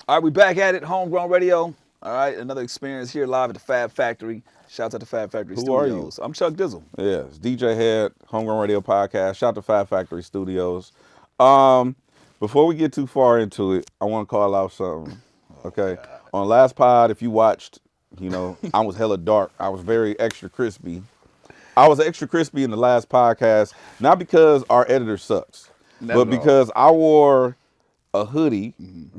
All right, we back at it, Homegrown Radio. All right, another experience here live at the Fab Factory. Shouts out to Fab Factory Who are you? Studios. I'm Chuck Dizzle. Yeah, it's DJ HED, Homegrown Radio Podcast. Shout out to Fat Factory Studios. Um, Before we get too far into it, I want to call out something. Okay, on last pod, if you watched, I was hella dark. I was very extra crispy. I was extra crispy in the last podcast, not because our editor sucks, Not but at all. because I wore a hoodie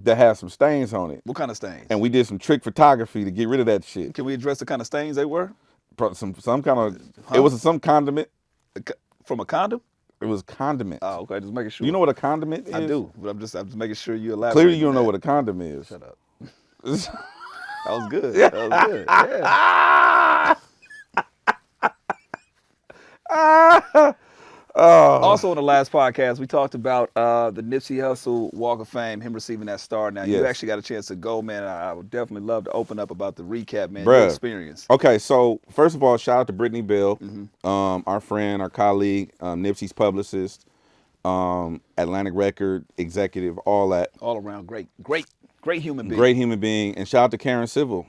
that had some stains on it, What kind of stains? and we did some trick photography to get rid of that shit. Can we address the kind of stains they were? Some kind of it was some condiment. From a condom? It was condiment. Oh, okay, just making sure. You know what a condiment is? I do, but I'm just making sure you elaborate. Clearly, you don't know what a condom is. Shut up. That was good. That was good. Yeah. Also, in the last podcast, we talked about the Nipsey Hussle Walk of Fame, him receiving that star. Now, you Yes. actually got a chance to go, man. I would definitely love to open up about the recap, man, Bruh. your experience. Okay, so first of all, shout out to Brittany Bell, our friend, our colleague, Nipsey's publicist, Atlantic Record executive, all that. All around great human being. Great human being, and shout out to Karen Civil.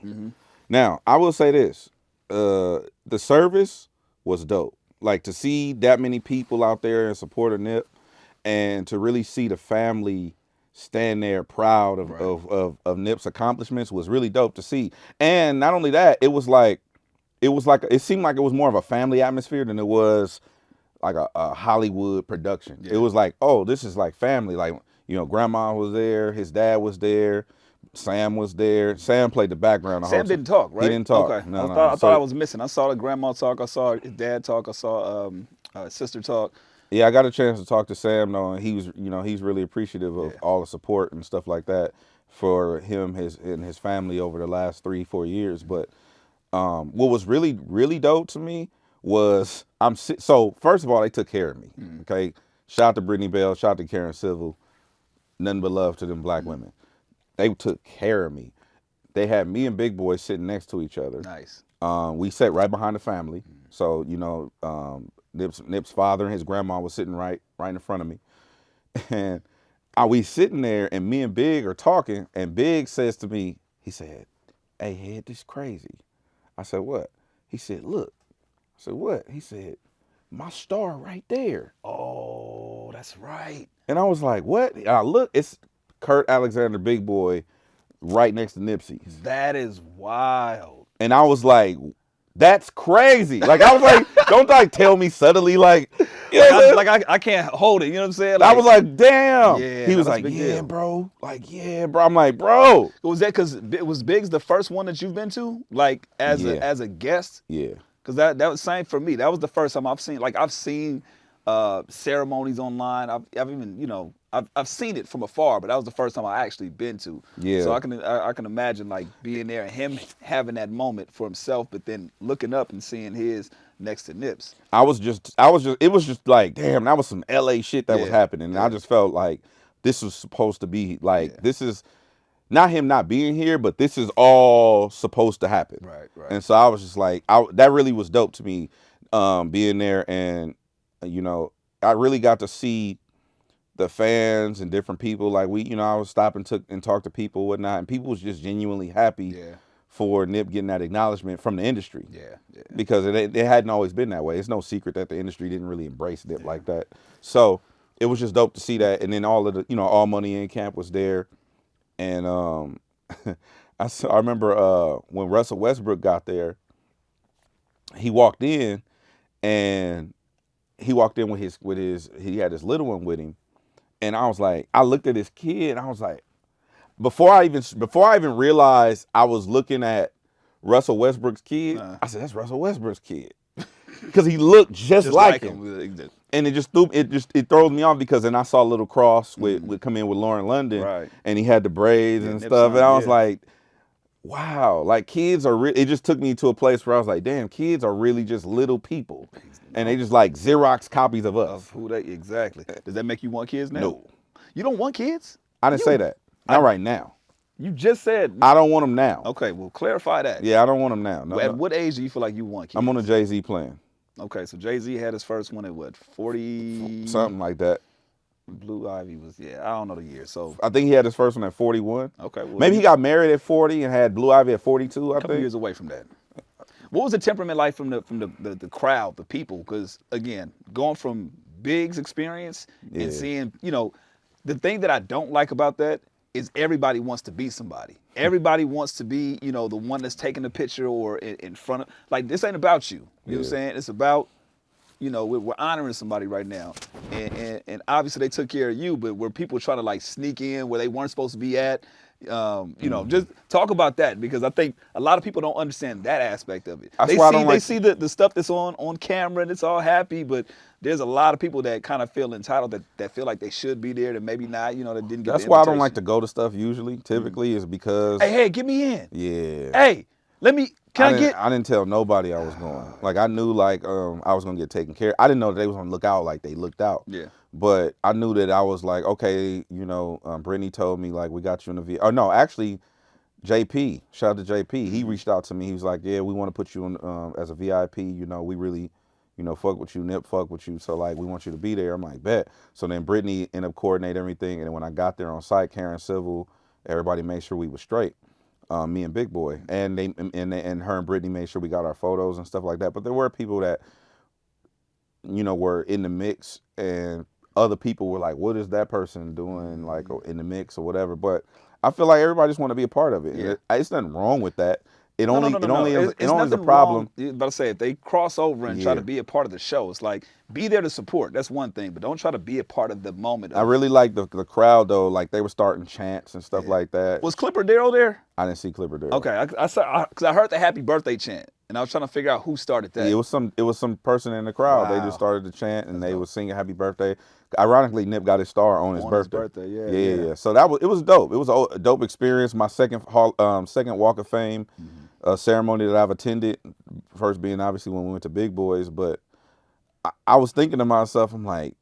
Now, I will say this: the service was dope. Like, to see that many people out there in support of Nip, and to really see the family stand there proud of Nip's accomplishments was really dope to see. And not only that, it seemed like it was more of a family atmosphere than it was like a Hollywood production. Yeah. It was like, oh, this is like family. Like, grandma was there, his dad was there, Sam was there. Sam played the background. Sam didn't talk, right? He didn't talk. Okay. No, I thought I was missing. I saw the grandma talk. I saw his dad talk. I saw his sister talk. Yeah, I got a chance to talk to Sam though, and he was, he's really appreciative of all the support and stuff like that for him, and his family over the last 3-4 years. But what was really, really dope to me was so first of all, they took care of me. Okay, shout out to Brittany Bell, shout out to Karen Civil, nothing but love to them black women. They took care of me. They had me and Big Boy sitting next to each other. Nice. We sat right behind the family. So, Nip's father and his grandma was sitting right in front of me. And we sitting there, and me and Big are talking, and Big says to me, he said, "Hey, Head, this is crazy." I said, "What?" He said, "Look." I said, "What?" He said, "My star right there." Oh, that's right. And I was like, "What?" And I look, it's Kurt Alexander, Big Boy, right next to Nipsey's. That is wild. And I was like, that's crazy. Like, I was like, don't tell me subtly, like, I can't hold it. You know what I'm saying? I was like, damn. Yeah, he was that's a like, big yeah, deal. bro. Like, yeah, bro. I'm like, bro. Was that because it was Biggs the first one that you've been to, like as a guest? Yeah. Because that was same for me. That was the first time I've seen ceremonies online. I've even I've seen it from afar, but that was the first time I actually been to. Yeah. So I can imagine like being there and him having that moment for himself, but then looking up and seeing his next to Nips. It was just like, damn, that was some LA shit that was happening. And I just felt like this was supposed to be like, this is not him not being here, but this is all supposed to happen. Right. And so I was just like, that really was dope to me, being there. And, I really got to see the fans and different people. Like I was stopping and talk to people, whatnot, and people was just genuinely happy for Nip getting that acknowledgement from the industry. Yeah. Because it hadn't always been that way. It's no secret that the industry didn't really embrace Nip like that. So it was just dope to see that. And then all of the, All Money in Camp was there. And I remember when Russell Westbrook got there, he walked in with his he had his little one with him. And I was like, I looked at his kid and I was like, before I even realized I was looking at Russell Westbrook's kid, I said, that's Russell Westbrook's kid. Because he looked just like him. And it throws me off because then I saw Little Cross would come in with Lauren London. Right. And he had the braids and stuff. And I was like, wow, like kids are it just took me to a place where I was like, damn, kids are really just little people. And they just like Xerox copies of us. Of who they exactly. Does that make you want kids now? No. You don't want kids? I didn't say that. Not right now. You just said I don't want them now. Okay, well clarify that. Yeah, I don't want them now. No, At what age do you feel like you want kids? I'm on a Jay-Z plan. Okay, so Jay-Z had his first one at what, 40? Something like that. Blue Ivy was, yeah, I don't know the year. So I think he had his first one at 41. okay, well, Maybe he got married at 40 and had Blue Ivy at 42. a I couple think. years away from that. What was the temperament like from the crowd, the people? Because again, going from Big's experience and Yeah. seeing, the thing that I don't like about that is everybody wants to be somebody. Everybody wants to be, the one that's taking the picture or in front of. Like, this ain't about you. You know what I'm Yeah. saying? It's about, we're honoring somebody right now, and obviously they took care of you, but where people trying to like sneak in where they weren't supposed to be at, just talk about that, because I think a lot of people don't understand that aspect of it. That's They why I see don't like. the stuff that's on camera and it's all happy, but there's a lot of people that kind of feel entitled, that feel like they should be there, that maybe not, that didn't get That's the why I don't like invitation. to go to stuff usually. Typically, is because Hey, get me in. yeah. Hey, can I get? I didn't tell nobody I was going. Like I knew like I was gonna get taken care. I didn't know that they was gonna look out like they looked out. Yeah. But I knew that I was like, okay, Brittany told me like we got you in the V. Oh no, actually, JP, shout out to JP. He reached out to me. He was like, yeah, we want to put you in as a VIP. We really, fuck with you. Nip fuck with you. So like we want you to be there. I'm like, bet. So then Brittany ended up coordinating everything. And then when I got there on site, Karen Civil, everybody made sure we was straight. Me and Big Boy, and her and Brittany made sure we got our photos and stuff like that. But there were people that, were in the mix, and other people were like, "What is that person doing?" Like in the mix or whatever. But I feel like everybody just want to be a part of it. Yeah. It's nothing wrong with that. It No, only no, no, no, no. it It's only is a nothing problem. wrong. But I say if they cross over and try Yeah. to be a part of the show, it's like, be there to support. That's one thing, but don't try to be a part of the moment. I really like the crowd though. Like they were starting chants and stuff like that. Was Clipper Darrell there? I didn't see Clipper there. Okay, I saw, because I heard the happy birthday chant, and I was trying to figure out who started that. Yeah, it was some person in the crowd. They Wow. just started to chant and they was singing happy birthday. Ironically, Nip got his star on his birthday. Yeah. So it was dope. It was a dope experience. My second Walk of Fame ceremony that I've attended. First being obviously when we went to Big Boys, but I was thinking to myself, I'm like,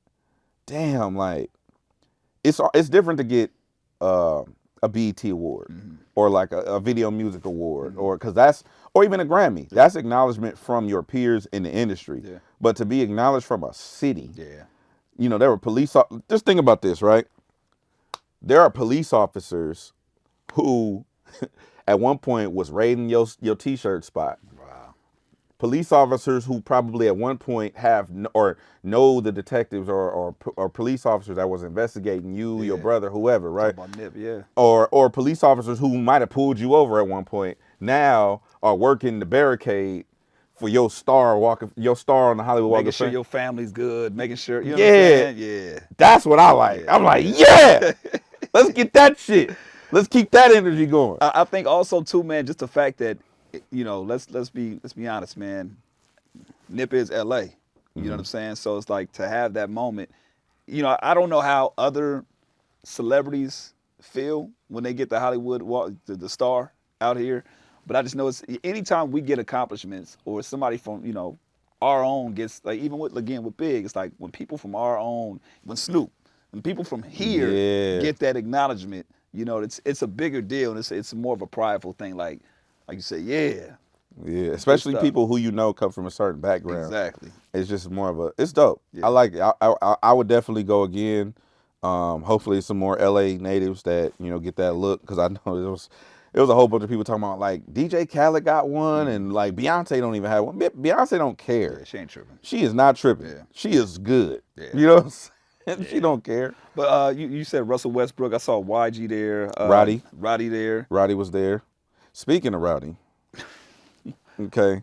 damn, like it's different to get a BET award or like a video music award or even a Grammy. That's acknowledgement from your peers in the industry. Yeah. But to be acknowledged from a city, Yeah. there were just think about this, right? There are police officers who at one point was raiding your t-shirt spot. Wow. Police officers who probably at one point know the detectives or police officers that was investigating you, your brother, whoever, right? Talk about Nip, yeah. Or police officers who might have pulled you over at one point now are working the barricade for your star on the Hollywood Walk of Fame. Making sure your family's good, making sure, you know what I'm saying? Yeah. That's what I like. I'm like, yeah, let's get that shit. Let's keep that energy going. I think also too, man, just the fact that, let's be honest, man. Nip is LA. You know what I'm saying? So it's like to have that moment. I don't know how other celebrities feel when they get the Hollywood walk, the star out here, but I just know it's anytime we get accomplishments or somebody from our own gets, like, even with Big, it's like when people from our own, when people from here get that acknowledgement, it's a bigger deal, and it's more of a prideful thing. Like you say, yeah, especially people who come from a certain background. Exactly. It's just more of it's dope. Yeah. I like it. I would definitely go again. Hopefully some more LA natives that get that look, because I know there was a whole bunch of people talking about like DJ Khaled got one and like Beyonce don't even have one. Beyonce don't care. Yeah, she ain't tripping. She is not tripping. Yeah. She is good. Yeah. You know what I'm saying? She don't care. But you said Russell Westbrook. I saw YG there. Roddy there. Roddy was there. Speaking of Roddy, okay.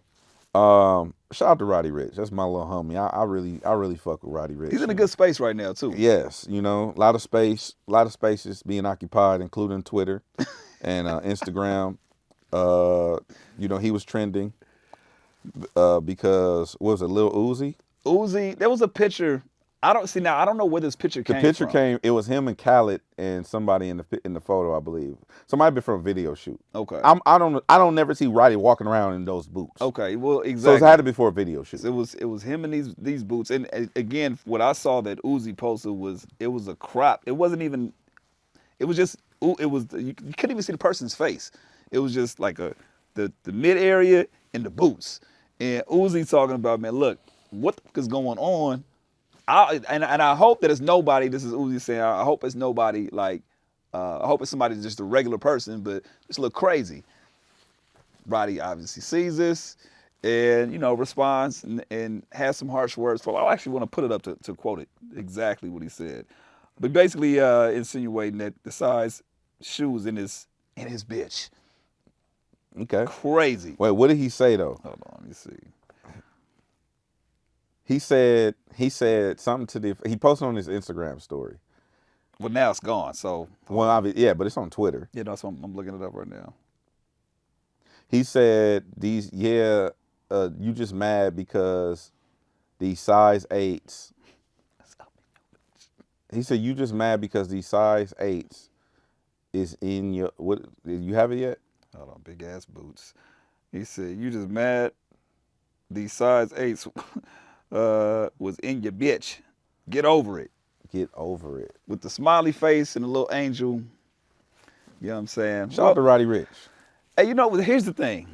Shout out to Roddy Rich. That's my little homie. I really fuck with Roddy Rich. He's in a good space right now too. Yes, a lot of spaces being occupied, including Twitter and Instagram. He was trending because what was it, Lil Uzi? Uzi, there was a picture. I don't know where this picture came from. The picture came. It was him and Khaled and somebody in the photo, I believe. Somebody from a video shoot. Okay. I don't never see Roddy walking around in those boots. Okay. Well, exactly. So it had to be for a video shoot. It was him in these boots, and again, what I saw that Uzi posted was a crop. It wasn't even. It was just. It was. You couldn't even see the person's face. It was just like the mid area and the boots. And Uzi talking about, man, look, what is going on? And I hope that it's nobody. This is Uzi saying. I hope it's nobody like. I hope it's somebody just a regular person, but it's a little crazy. Roddy obviously sees this, and responds and has some harsh words for. I actually want to put it up to quote it exactly what he said, but basically insinuating that the size shoes in his bitch. Okay. Crazy. Wait, what did he say though? Hold on, let me see. He said something to the. He posted on his Instagram story. Well, now it's gone. So. Well, yeah, but it's on Twitter. Yeah, no, so I'm looking it up right now. He said you just mad because these size 8s. He said you just mad because these size 8s is in your, what, did you have it yet? Hold on, big ass boots. He said you just mad these size 8s was in your bitch. Get over it. Get over it. With the smiley face and the little angel. You know what I'm saying? Shout out to Roddy Ricch. Hey, here's the thing.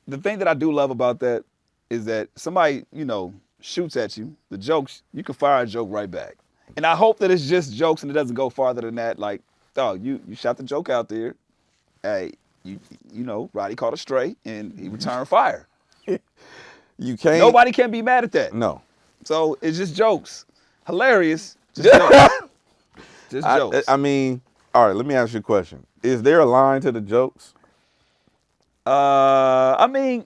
The thing that I do love about that is that somebody, shoots at you, the jokes, you can fire a joke right back. And I hope that it's just jokes and it doesn't go farther than that. Like, dog, you shot the joke out there. Hey, Roddy caught a stray and he returned fire. You can't. Nobody can be mad at that. No. So it's just jokes. Hilarious. Just jokes. Just jokes. I mean, all right, let me ask you a question. Is there a line to the jokes? I mean,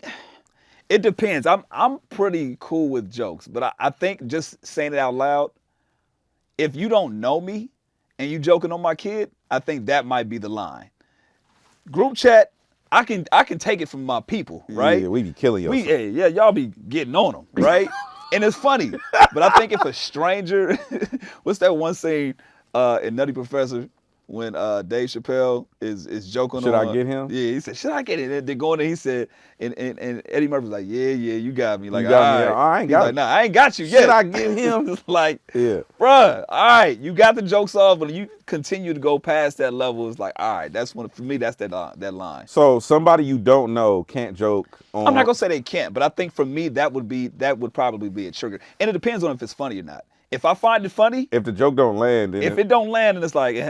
it depends. I'm pretty cool with jokes, but I think just saying it out loud, if you don't know me and you joking on my kid, I think that might be the line. Group chat, I can take it from my people, right? Yeah, we be killing yourself. Yeah, y'all be getting on them, right? And it's funny, but I think if a stranger, what's that one scene in Nutty Professor when Dave Chappelle is joking Should on. I get him? Yeah, he said, should I get it? And they're going there, he said, and Eddie Murphy's like, yeah, you got me. Like, you got me. all right. I ain't got like, nah, I ain't got you yet. Should I get him? Like, yeah, bruh, all right, you got the jokes off, but you continue to go past that level. It's like, all right, that's when, for me, that's that line. So somebody you don't know can't joke on. I'm not gonna say they can't, but I think for me that would probably be a trigger, and it depends on if it's funny or not. If I find it funny, if the joke don't land, then if it don't land, and it's like, all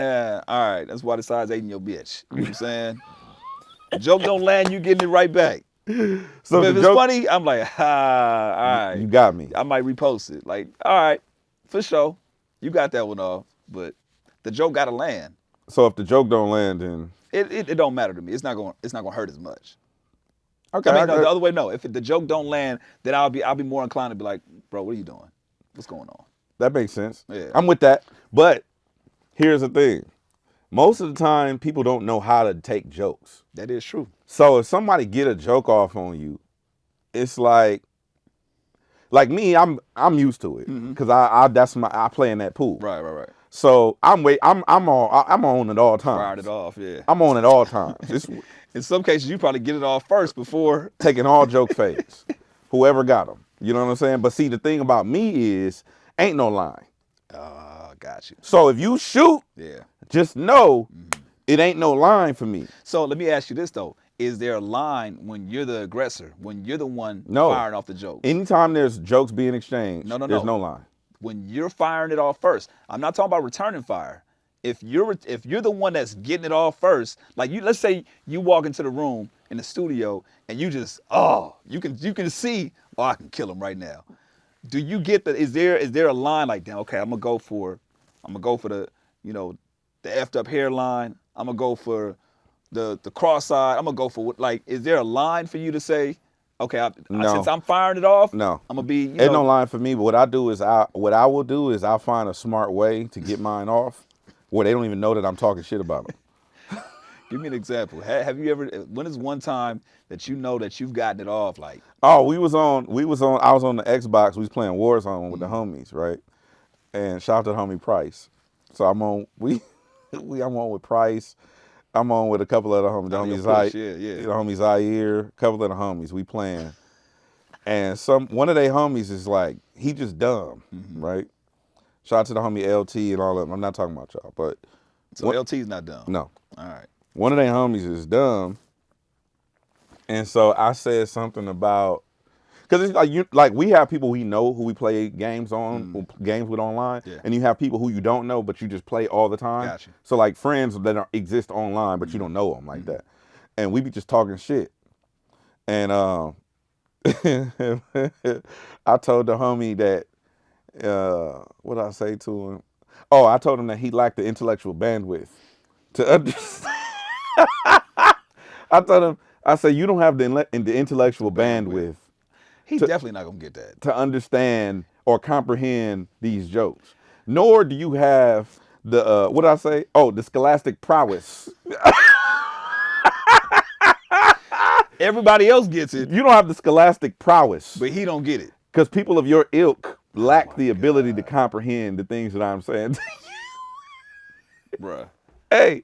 right, that's why the size 8 in your bitch. You know what I'm saying? Joke don't land, you getting it right back. So if it's funny, I'm like, all right, you got me. I might repost it. Like, all right, for sure, you got that one off, but the joke gotta land. So if the joke don't land, then it don't matter to me. It's not gonna hurt as much. Okay. I mean, no, the other way, no. If the joke don't land, then I'll be more inclined to be like, bro, what are you doing? What's going on? That makes sense. Yeah. I'm with that. But here's the thing. Most of the time, people don't know how to take jokes. That is true. So if somebody get a joke off on you, it's like me, I'm used to it because I play in that pool. Right. So I'm on at all times. Fired it off, yeah. I'm on at all times. In some cases, you probably get it off first before taking all joke fades. Whoever got them, you know what I'm saying. But see, the thing about me is, ain't no line. Got you. So if you shoot, just know it ain't no line for me. So let me ask you this though: is there a line when you're the aggressor, when you're the one firing off the joke? Anytime there's jokes being exchanged, there's no line. When you're firing it off first, I'm not talking about returning fire. If you're the one that's getting it off first, like let's say you walk into the room in the studio and you just you can see I can kill him right now. Do you get the is there a line like that? Okay, I'm gonna go for the the effed up hairline. I'm gonna go for the cross-eyed. I'm gonna go for is there a line for you to say, okay, since I'm firing it off, no, I'm gonna be. Ain't no line for me. But what I will do is I'll find a smart way to get mine off, where they don't even know that I'm talking shit about them. Give me an example. Have you ever? When is one time that you know that you've gotten it off? Like, I was on the Xbox. We was playing Warzone with the homies, right? And shout out to the homie Price. So I'm on I'm on with Price. I'm on with a couple of the homies. The homie Zaire, a couple of the homies. We playing, and one of their homies is like, he just dumb, right? Shout out to the homie LT and all of them. I'm not talking about y'all, but so LT's not dumb. No. All right. One of their homies is dumb, and so I said something about, Because it's like we have people we know who we play games games with online, and you have people who you don't know but you just play all the time. Gotcha. So like friends that exist online but you don't know them like that, and we be just talking shit. And I told the homie that what did I say to him? Oh, I told him that he lacked the intellectual bandwidth to understand. I told him, I said, you don't have the intellectual bandwidth. He's definitely not going to get that. To understand or comprehend these jokes. Nor do you have the, what did I say? Oh, the scholastic prowess. Everybody else gets it. You don't have the scholastic prowess. But he don't get it. Because people of your ilk lack the ability to comprehend the things that I'm saying. Bruh. Hey,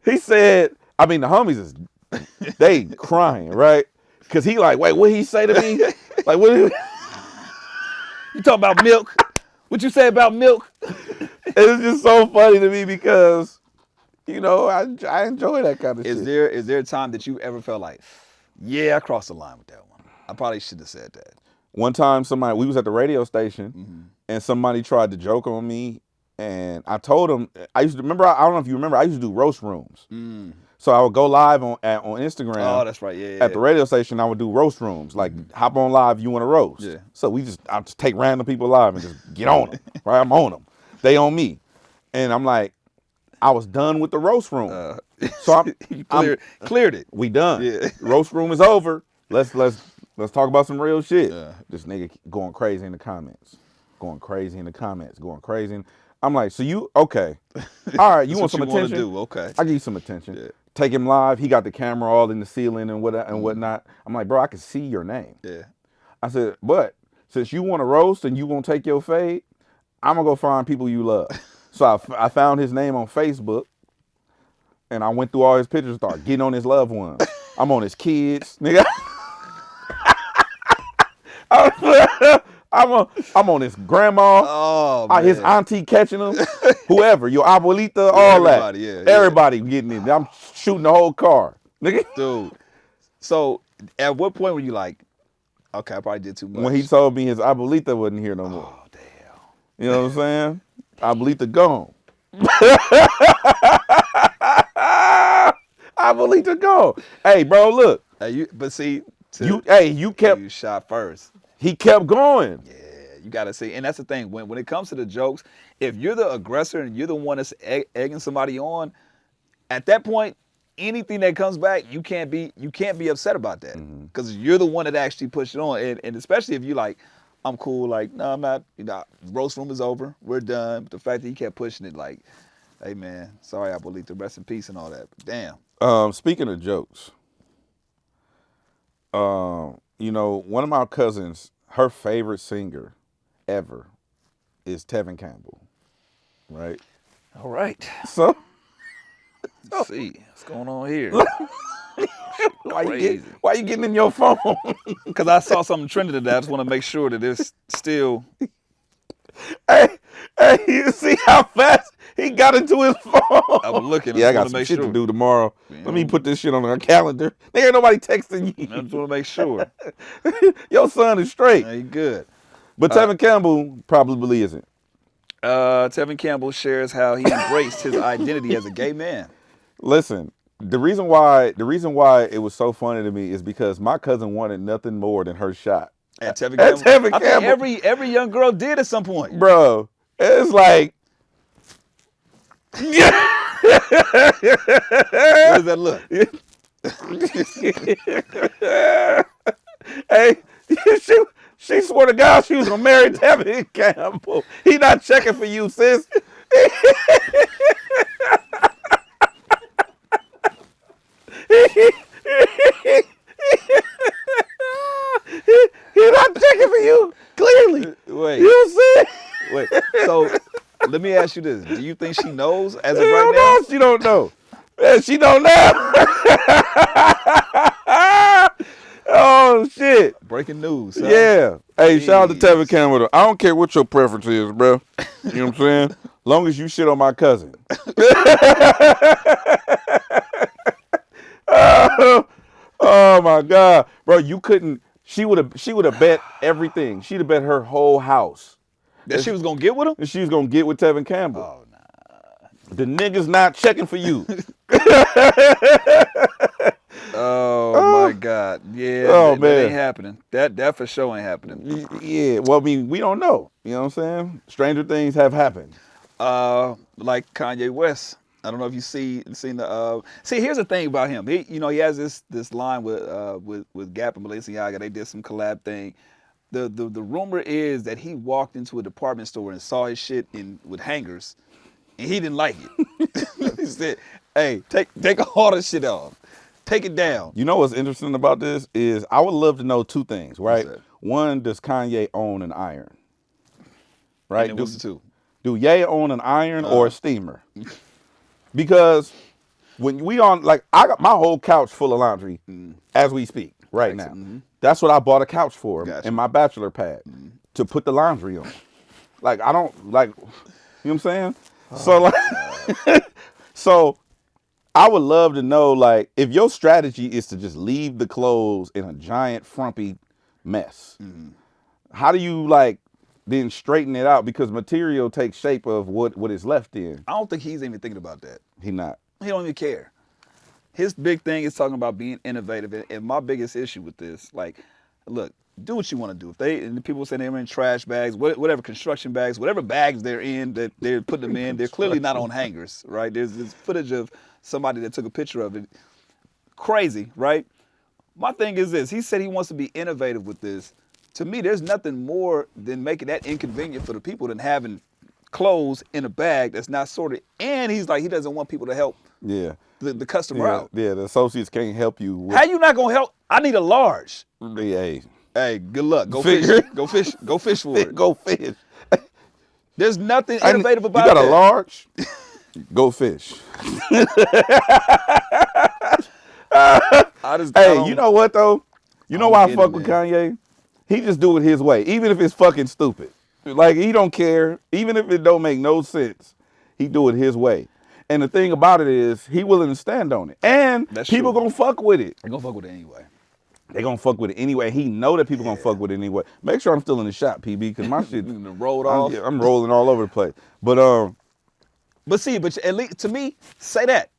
he said, I mean, the homies is, they crying, right? Because he like, wait, what he say to me? Like, what? You talk about milk? What you say about milk? It's just so funny to me because, you know, I enjoy that kind of shit. Is there a time that you ever felt like, yeah, I crossed the line with that one? I probably should have said that. One time we was at the radio station and somebody tried to joke on me. And I told him, I used to remember, I don't know if you remember, I used to do roast rooms. So I would go live on Instagram. Oh, that's right, yeah. At the radio station, I would do roast rooms. Like, hop on live, you want to roast. Yeah. So I just take random people live and just get on them. Right, I'm on them. They on me. And I'm like, I was done with the roast room. So you cleared it. We done. Yeah. Roast room is over. Let's talk about some real shit. This nigga going crazy in the comments. Going crazy. I'm like, so you, okay. All right, you want some attention? Do. Okay. I give you some attention. Yeah. Take him live. He got the camera all in the ceiling and whatnot. I'm like, bro, I can see your name. Yeah. I said, but since you want to roast and you won't take your fade, I'm going to go find people you love. So I found his name on Facebook, and I went through all his pictures and started getting on his loved ones. I'm on his kids. Nigga. I'm on his grandma, his auntie catching him, whoever, your abuelita, all that. Everybody getting in. I'm shooting the whole car, nigga. Dude. So at what point were you like, okay, I probably did too much? When he told me his abuelita wasn't here no more. Oh, damn. You know what I'm saying? Abuelita gone. Abuelita gone. Hey, bro, look. You shot first. He kept going. Yeah, you got to see. And that's the thing. When it comes to the jokes, if you're the aggressor and you're the one that's egging somebody on, at that point, anything that comes back, you can't be upset about that. Because you're the one that actually pushed it on. And especially if you like, I'm cool, like, no, I'm not, roast room is over. We're done. But the fact that he kept pushing it, like, hey, man, sorry, Abuelita, rest in peace and all that. But damn. Speaking of jokes, one of my cousins, her favorite singer ever is Tevin Campbell, right? All right. So, let's see what's going on here. Why you getting in your phone? Because I saw something trending today. I just want to make sure that it's still. Hey, you see how fast he got into his phone? I was looking. I got some shit to do tomorrow. Let me put this shit on our calendar. There ain't nobody texting you. I just want to make sure. Your son is straight. He good. But Tevin Campbell probably isn't. Tevin Campbell shares how he embraced his identity as a gay man. Listen, the reason why it was so funny to me is because my cousin wanted nothing more than her shot. At Tevin Campbell. Tevin I Campbell. think every young girl did at some point. Bro, it's like. What does that look? Hey, she swore to God she was gonna marry Tevin Campbell. He not checking for you, sis. He's not checking for you. Clearly. Wait. You see? Wait. So let me ask you this: do you think she knows as of She right don't now? know. She don't know. She don't know. Oh shit! Breaking news. Huh? Yeah. Hey, Jeez. shout out to Tevin Campbell. I don't care what your preference is, bro. You know what I'm saying? Long as you shit on my cousin. Oh my God, bro! You couldn't. She would have bet everything. She'd have bet her whole house That she was gonna get with him? that she was gonna get with Tevin Campbell. Oh nah. The niggas not checking for you. Oh my God. Yeah, Oh, that man. ain't happening. That for sure ain't happening. Yeah. Well, I mean, we don't know. You know what I'm saying? Stranger things have happened. Like Kanye West. I don't know if you seen the see, here's the thing about him. He has this line with Gap and Balenciaga. They did some collab thing. The rumor is that he walked into a department store and saw his shit with hangers, and he didn't like it. He said, "Hey, take all this shit off. Take it down." You know what's interesting about this is I would love to know two things, right? What's that? One, does Kanye own an iron? Right? And then what's the two? Do Ye own an iron or a steamer? Because when we on, like, I got my whole couch full of laundry as we speak right now. That's what I bought a couch for in my bachelor pad to put the laundry on. Like, I don't, like, you know what I'm saying? So, like, so I would love to know, like, if your strategy is to just leave the clothes in a giant frumpy mess, how do you, like, then straighten it out? Because material takes shape of what is left in. I don't think he's even thinking about that. He not. He don't even care. His big thing is talking about being innovative, and my biggest issue with this, like, look, do what you want to do. If the people say they're in trash bags, whatever construction bags, whatever bags they're in that they're putting them in, they're clearly not on hangers, right? There's this footage of somebody that took a picture of it. Crazy, right? My thing is this: he said he wants to be innovative with this. To me, there's nothing more than making that inconvenient for the people than having clothes in a bag that's not sorted. And he's like, he doesn't want people to help the customer out. Yeah, the associates can't help you. How you not gonna help? I need a large. Hey, Good luck. Go fish. Go fish. Go fish for it. Go fish. There's nothing innovative about that. You that. got a large? Go fish. Hey, you know what though? You know why I fuck with Kanye? He just do it his way, even if it's fucking stupid. Like, he don't care, even if it don't make no sense. He do it his way. And the thing about it is, he willing to stand on it. And people gonna fuck with it. They gonna fuck with it anyway. They gonna fuck with it anyway. He know that people gonna fuck with it anyway. Make sure I'm still in the shot, PB, because my shit rolled off. I'm rolling all over the place. But at least to me, say that.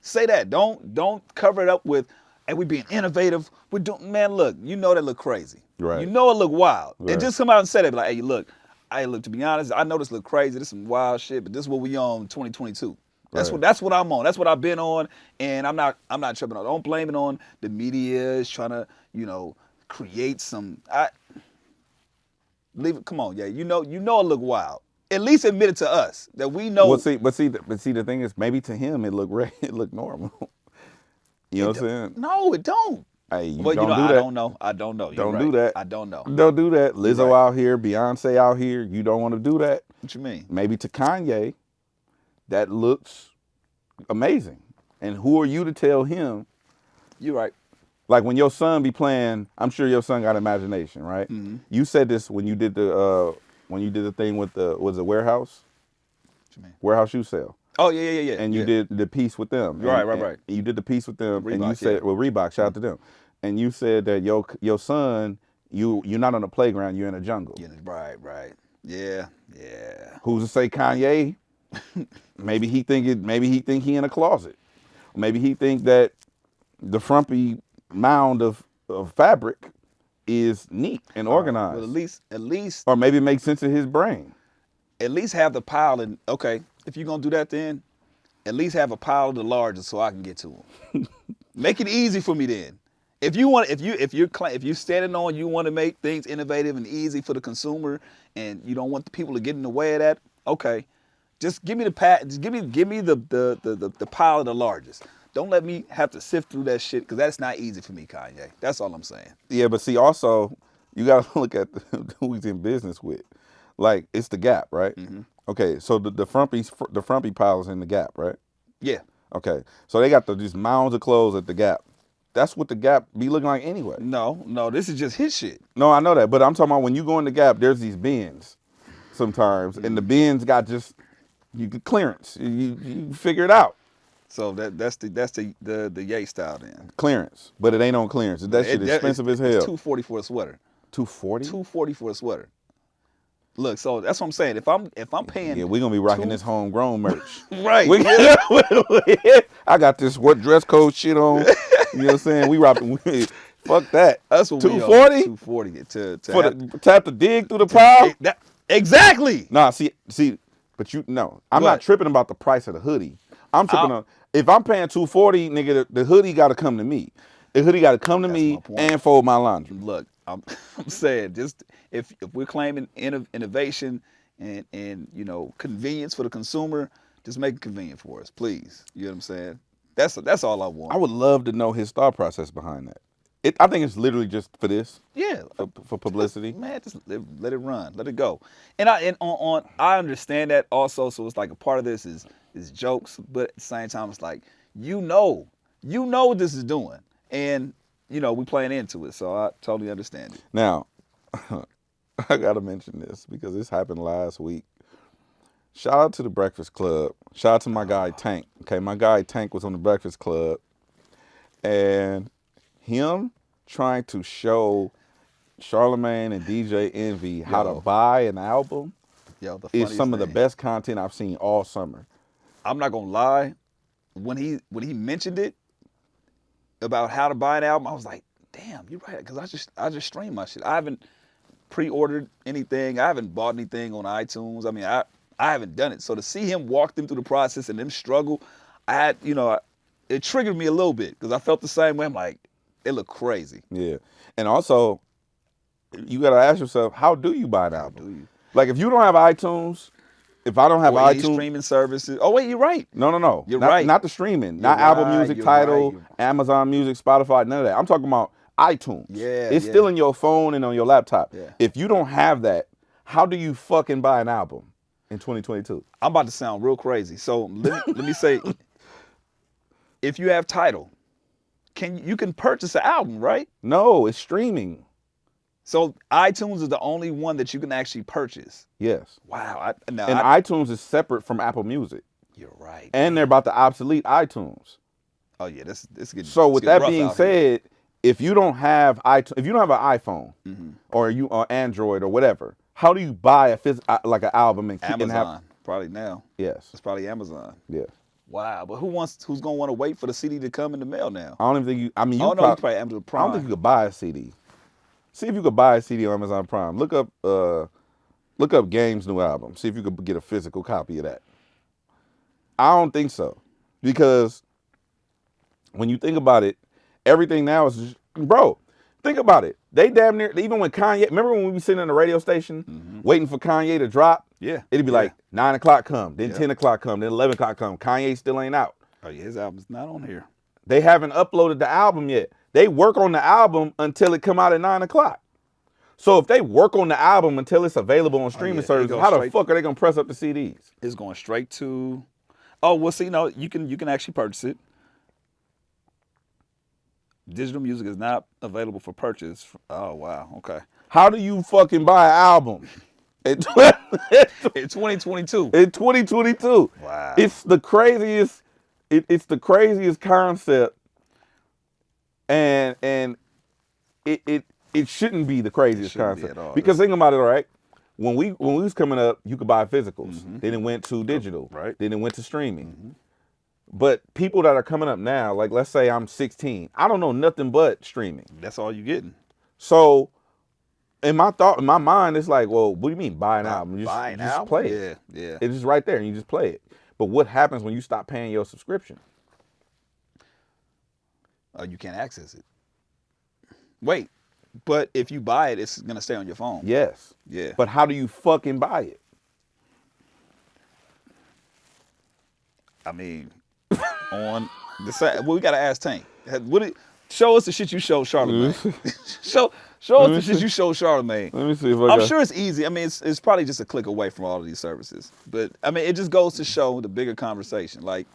Say that. Don't cover it up with, hey, we being innovative. We're doing, man, look, you know that look crazy. Right. You know it look wild. Right. And just come out and say that, like, hey, look, to be honest, I know this look crazy. This is some wild shit, but this is what we on 2022. That's what I'm on. That's what I've been on, and I'm not tripping on. Don't blame it on the media is trying to, create some. Leave it. Come on, yeah. You know it look wild. At least admit it to us that we know. Well, see, the thing is, maybe to him it looked normal. You know what I'm saying? No, it don't. Hey, you well, don't do that. I don't know. Don't do that. I don't know. Don't do that. Lizzo out here, Beyonce out here. You don't want to do that. What you mean? Maybe to Kanye, that looks amazing. And who are you to tell him? You're right. Like, when your son be playing, I'm sure your son got imagination, right? Mm-hmm. You said this when you did the thing with was it Warehouse? What you mean? Warehouse shoe sale. Oh yeah. And you did the piece with them. Right. You did the piece with them, Reebok, and you said, well, Reebok, shout out to them. And you said that your son, you're not on a playground, you're in a jungle. Yeah, right. Yeah. Who's to say Kanye? Maybe he think he in a closet. Maybe he think that the frumpy mound of fabric is neat and organized. Well, at least, or maybe it makes sense in his brain. At least have the pile, and okay, if you're gonna do that, then at least have a pile of the largest so I can get to them. Make it easy for me then. If you're standing on, you want to make things innovative and easy for the consumer, and you don't want the people to get in the way of that. Okay, just give me just give me the pile of the largest. Don't let me have to sift through that shit, because that's not easy for me, Kanye. That's all I'm saying. Yeah, but see, also you gotta look at who he's in business with. Like, it's the Gap, right? Mm-hmm. Okay, so the frumpy pile is in the Gap, right? Yeah. Okay, so they got these mounds of clothes at the Gap. That's what the Gap be looking like anyway. No, this is just his shit. No, I know that, but I'm talking about when you go in the Gap, there's these bins sometimes, and the bins got just clearance. You figure it out. So that's the Ye style then. Clearance, but it ain't on clearance. That shit expensive as hell. It's $240 for a sweater. $240? $240 for a sweater. Look, so that's what I'm saying. If I'm paying, yeah, we're gonna be rocking this homegrown merch. Right. I got this dress code shit on. You know what I'm saying? We rocking. Fuck that. That's what $240. $240 to have to dig through the pile. Exactly. Nah, see, but I'm not tripping about the price of the hoodie. I'm tripping on if I'm paying $240, nigga, the hoodie got to come to me. The hoodie got to come to me and fold my laundry. Look, I'm saying just if we're claiming innovation and convenience for the consumer, just make it convenient for us, please. You know what I'm saying? That's all I want. I would love to know his thought process behind that. I think it's literally just for this. Yeah, for publicity. Man, just let it run, let it go. And I understand that also. So it's like a part of this is jokes, but at the same time, it's like you know what this is doing, and we playing into it. So I totally understand it. Now, I gotta mention this because this happened last week. Shout out to the Breakfast Club. Shout out to my guy Tank. Okay, my guy Tank was on the Breakfast Club, and him trying to show Charlamagne and DJ Envy how to buy an album is some of the best content I've seen all summer. I'm not gonna lie, when he mentioned it about how to buy an album, I was like, damn, you're right, because I just stream my shit. I haven't pre-ordered anything. I haven't bought anything on iTunes. I mean, I haven't done it. So to see him walk them through the process and them struggle, it triggered me a little bit because I felt the same way. I'm like, it looked crazy. Yeah. And also, you got to ask yourself, how do you buy an album? Like, if you don't have iTunes, if I don't have iTunes. Streaming services. Oh, wait, you're right. No. You're right. Not the streaming. Not Apple Music, Tidal, Amazon Music, Spotify, none of that. I'm talking about iTunes. Yeah. It's still in your phone and on your laptop. Yeah. If you don't have that, how do you fucking buy an album in 2022? I'm about to sound real crazy. So let me say, if you have Tidal, you can purchase an album, right? No, it's streaming. So iTunes is the only one that you can actually purchase. Yes. Wow. iTunes is separate from Apple Music. You're right. And they're about to obsolete iTunes. Oh yeah, this getting. So with that being said, if you don't have iTunes, if you don't have an iPhone or Android or whatever, how do you buy like an album and Amazon? Have, probably now. Yes. It's probably Amazon. Yeah. Wow, but who's gonna want to wait for the CD to come in the mail now? I don't even think you. I mean, you probably Amazon Prime. I don't think you could buy a CD. See if you could buy a CD on Amazon Prime. Look up Game's new album. See if you could get a physical copy of that. I don't think so, because when you think about it, everything now is just, bro. Think about it. They damn near, even when Kanye. Remember when we were sitting in the radio station waiting for Kanye to drop? Yeah. It'd be like 9 o'clock come, then 10 o'clock come, then 11 o'clock come. Kanye still ain't out. Oh yeah, his album's not on here. They haven't uploaded the album yet. They work on the album until it come out at 9 o'clock. So if they work on the album until it's available on streaming services, how the fuck are they gonna press up the CDs? It's going straight to. Oh well, see, no, you can actually purchase it. Digital music is not available for purchase. Oh wow, okay. How do you fucking buy an album? In 2022. In 2022. Wow. It's the craziest. It's the craziest concept, and it shouldn't be the craziest concept because think about it, right? When we was coming up, you could buy physicals. Then it went to digital. Right. Then it went to streaming. But people that are coming up now, like let's say I'm 16, I don't know nothing but streaming. That's all you getting. So in my mind, it's like, well, what do you mean buy an album? You just play it. Yeah. It's just right there and you just play it. But what happens when you stop paying your subscription? You can't access it. Wait, but if you buy it, it's gonna stay on your phone. Yes. Yeah. But how do you fucking buy it? I mean, on the side, well, we gotta ask Tank. Show us the shit you showed Charlamagne. show us the shit you showed Charlamagne. Let me see if I'm sure it's easy. I mean, it's probably just a click away from all of these services. But I mean, it just goes to show the bigger conversation. Like,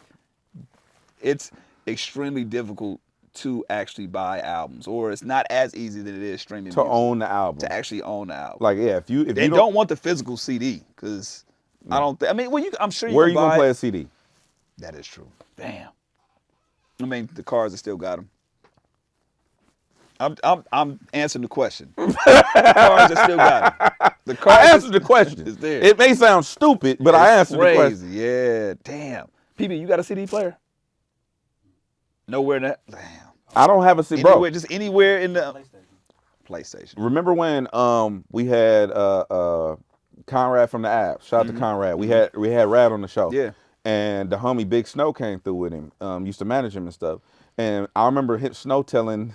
it's extremely difficult to actually buy albums, or it's not as easy than it is streaming to music, own the album. To actually own the album. Like, yeah, if you don't want the physical CD, because I don't. I'm sure you. Where are can you gonna buy play a CD? That is true. Damn. I mean, the cars that still got them. I'm answering the question. The cars that still got them. The cars I answered the question. is there. It may sound stupid, but I answered the question. Yeah, damn. PB, you got a CD player? Nowhere in that. Damn. I don't have a CD, bro. Just anywhere in the PlayStation. Remember when we had Conrad from the app? Shout out to Conrad. We had Rad on the show. Yeah. And the homie Big Snow came through with him. Used to manage him and stuff. And I remember Snow telling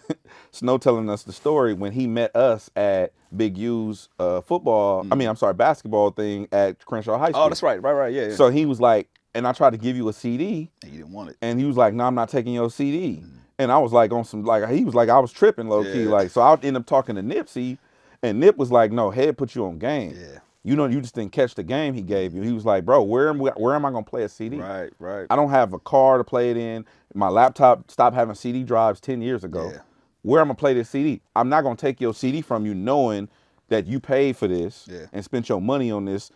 us the story when he met us at Big U's basketball thing at Crenshaw High School. Oh, that's right. Right. Yeah. So he was like, and I tried to give you a CD. And you didn't want it. And he was like, no, I'm not taking your CD. And I was like on some, like, he was like, I was tripping low key. Like, so I ended up talking to Nipsey, and Nip was like, no, Head put you on game. Yeah. You know, you just didn't catch the game he gave you. He was like, bro, where am I gonna play a CD? Right. I don't have a car to play it in. My laptop stopped having CD drives 10 years ago. Yeah. Where am I gonna play this CD? I'm not gonna take your CD from you knowing that you paid for this and spent your money on this,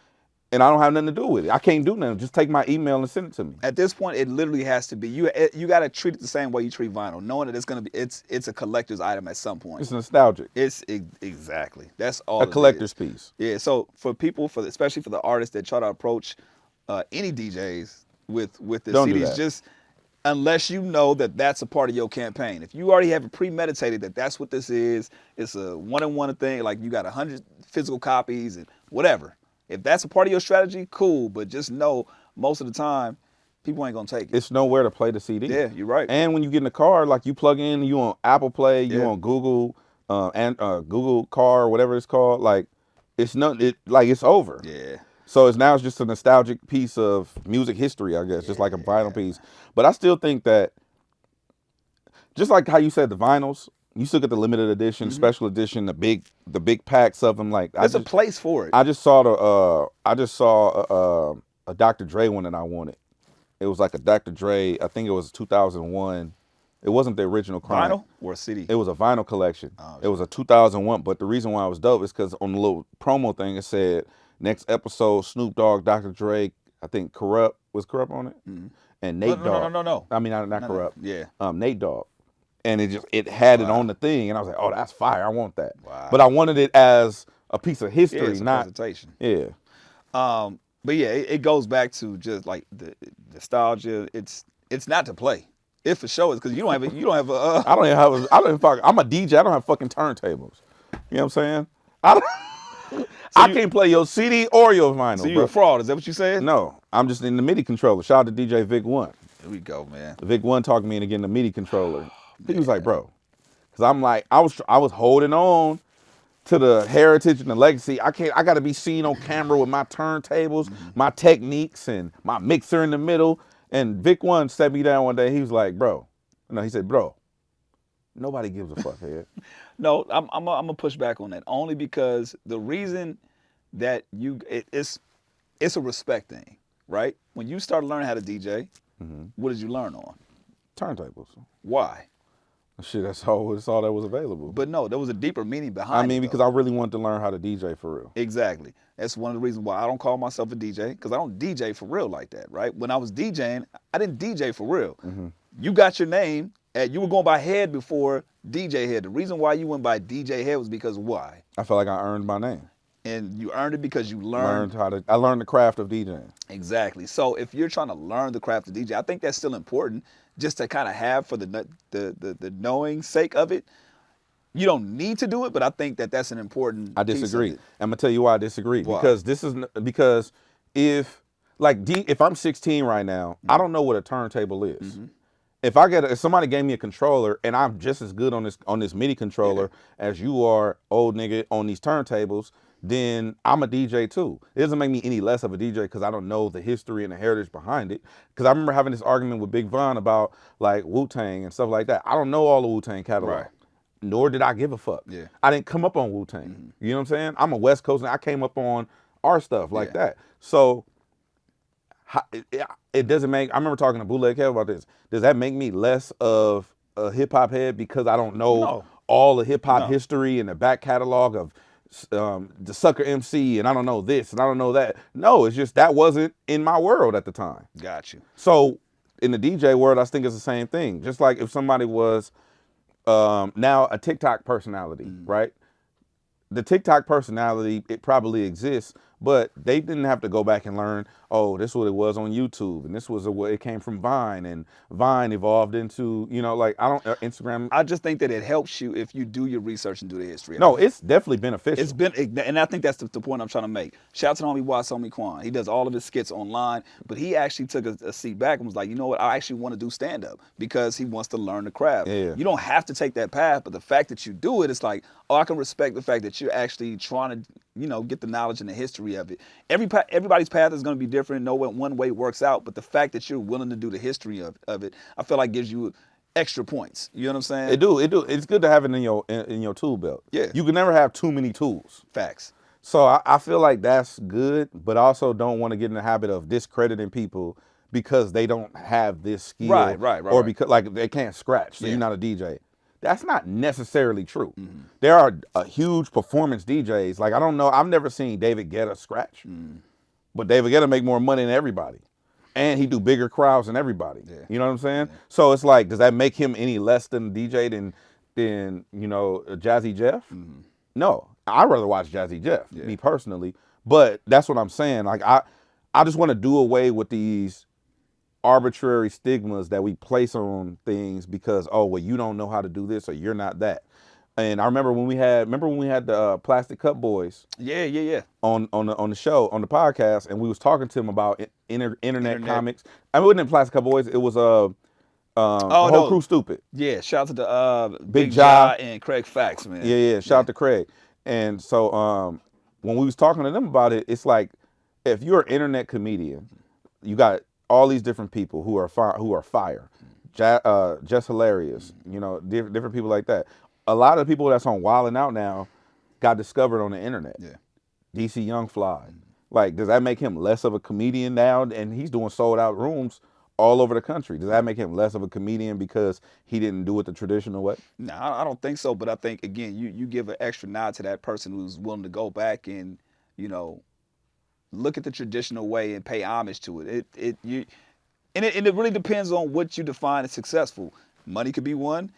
and I don't have nothing to do with it. I can't do nothing. Just take my email and send it to me. At this point, it literally has to be you got to treat it the same way you treat vinyl, knowing that it's gonna be it's a collector's item at some point. It's nostalgic. It's exactly that's all. A collector's piece. Yeah. So for people, especially for the artists that try to approach any DJs with the Don't do CDs, that. just unless you know that that's a part of your campaign. If you already have it premeditated that that's what this is, it's a one-on-one thing. Like you got 100 physical copies and whatever. If that's a part of your strategy, cool. But just know most of the time, people ain't gonna take it. It's nowhere to play the CD. Yeah, you're right. And when you get in the car, like you plug in, you on Apple Play, you Yeah. on Google, and Google Car, whatever it's called. Like it's it's over. Yeah. So it's just a nostalgic piece of music history, I guess, just like a vinyl piece. But I still think that, just like how you said the vinyls, you still get the limited edition, special edition, the big packs of them. Like There's a place for it. I just saw a Dr. Dre one that I wanted. It was like a Dr. Dre. I think it was 2001. It wasn't the original Crime. Vinyl or a CD? It was a vinyl collection. Oh, it was a 2001. But the reason why it was dope is because on the little promo thing it said next episode Snoop Dogg, Dr. Dre, I think Corrupt was Corrupt on it, and Nate Dogg. No. I mean not Corrupt. Yeah. Nate Dogg. And it had it on the thing, and I was like, oh, that's fire. I want that. Wow. But I wanted it as a piece of history, It's a not presentation. Yeah. But yeah, it goes back to just like the nostalgia. It's not to play. It for sure is because you don't have a. I don't even I'm a DJ. I don't have fucking turntables. You know what I'm saying? I can't play your CD or your vinyl. So you're a fraud? Is that what you saying? No, I'm just in the MIDI controller. Shout out to DJ Vic One. Here we go, man. Vic One talked me into getting the MIDI controller. He was like, bro, because I'm like, I was holding on to the heritage and the legacy. I got to be seen on camera with my turntables, my techniques, and my mixer in the middle. And Vic One sat me down one day. He was like, he said, bro, nobody gives a fuck, Head. No, I'm gonna push back on that only because the reason that it's a respect thing, right? When you started learning how to DJ, what did you learn on? Turntables. Why? Shit, that's all that was available. But no, there was a deeper meaning behind it. I mean, because I really wanted to learn how to DJ for real. Exactly. That's one of the reasons why I don't call myself a DJ, because I don't DJ for real like that, right? When I was DJing, I didn't DJ for real. You got your name, and you were going by Head before DJ Head. The reason why you went by DJ Head was because why? I felt like I earned my name. And you earned it because you learned I learned the craft of DJing. Exactly. So if you're trying to learn the craft of DJ, I think that's still important, just to kind of have for the knowing sake of it. You don't need to do it, but I think that's an important. I disagree. Piece of it. I'm gonna tell you why I disagree. Why? Because if I'm 16 right now, I don't know what a turntable is. If somebody gave me a controller and I'm just as good on this MIDI controller as you are, old nigga, on these turntables, then I'm a DJ too. It doesn't make me any less of a DJ because I don't know the history and the heritage behind it. Because I remember having this argument with Big Von about like Wu-Tang and stuff like that. I don't know all the Wu-Tang catalog. Right. Nor did I give a fuck. Yeah. I didn't come up on Wu-Tang. You know what I'm saying? I'm a West Coast and I came up on our stuff like that. So it doesn't make, I remember talking to Bootleg Kev about this. Does that make me less of a hip hop head because I don't know all the hip hop history and the back catalog of the Sucker MC and I don't know this and I don't know that? No, it's just that wasn't in my world at the time. Got you. So in the DJ world, I think it's the same thing. Just like if somebody was now a TikTok personality, right? The TikTok personality, it probably exists, but they didn't have to go back and learn, oh, this is what it was on YouTube, and this was what it came from Vine, and Vine evolved into, like, I don't, Instagram. I just think that it helps you if you do your research and do the history. No, it's definitely beneficial. It's been, and I think that's the point I'm trying to make. Shout out to homie Watts, homie Quan. He does all of his skits online, but he actually took a seat back and was like, you know what, I actually want to do stand-up because he wants to learn the craft. Yeah. You don't have to take that path, but the fact that you do it, it's like, oh, I can respect the fact that you're actually trying to, get the knowledge and the history of it. Everybody's path is going to be different. No one way works out, but the fact that you're willing to do the history of it, I feel like gives you extra points. You know what I'm saying? It do. It's good to have it in your tool belt. Yeah. You can never have too many tools. Facts. So I feel like that's good, but I also don't want to get in the habit of discrediting people because they don't have this skill. Right. Or because like they can't scratch, so Yeah. you're not a DJ. That's not necessarily true. There are huge performance DJs. Like, I don't know, I've never seen David Guetta scratch. But David Guetta make more money than everybody. And he do bigger crowds than everybody. Yeah. You know what I'm saying? Yeah. So it's like, does that make him any less than a DJ than Jazzy Jeff? No. I'd rather watch Jazzy Jeff, me personally. But that's what I'm saying. Like, I just want to do away with these arbitrary stigmas that we place on things because, oh, well, you don't know how to do this or you're not that. And I remember when we had the Plastic Cup Boys. Yeah. On the show, on the podcast, and we was talking to them about internet comics. I mean, it wasn't Plastic Cup Boys. It was the whole crew stupid. Yeah, shout out to the Big Ja and Craig Fax, man. Yeah. Shout out to Craig. And so when we was talking to them about it, it's like if you're an internet comedian, you got all these different people who are fire, just hilarious, different people like that. A lot of the people that's on Wild 'N Out now got discovered on the internet. Yeah. DC Young Fly. Like, does that make him less of a comedian now? And he's doing sold out rooms all over the country. Does that make him less of a comedian because he didn't do it the traditional way? No, I don't think so. But I think, again, you give an extra nod to that person who's willing to go back and, look at the traditional way and pay homage to it. It really depends on what you define as successful. Money could be one,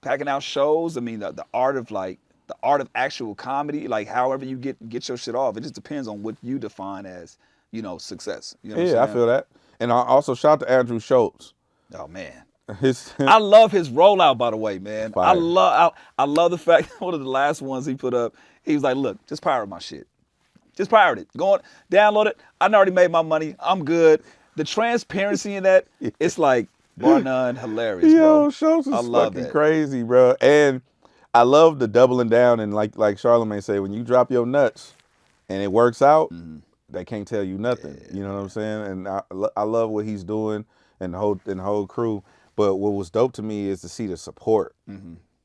packing out shows. I mean, the art of actual comedy, like however you get your shit off. It just depends on what you define as, success. You know what I'm saying? I feel that. And I also shout out to Andrew Schultz. Oh man. I love his rollout, by the way, man. Fire. I love the fact one of the last ones he put up, he was like, look, just pirate my shit. Just pirate it. Go on, download it. I already made my money. I'm good. The transparency in that, it's like bar none, hilarious, bro. Yo, Schultz is fucking crazy, bro. And I love the doubling down, and like Charlamagne said, when you drop your nuts and it works out, they can't tell you nothing. Yeah. You know what I'm saying? And I love what he's doing and the whole crew. But what was dope to me is to see the support.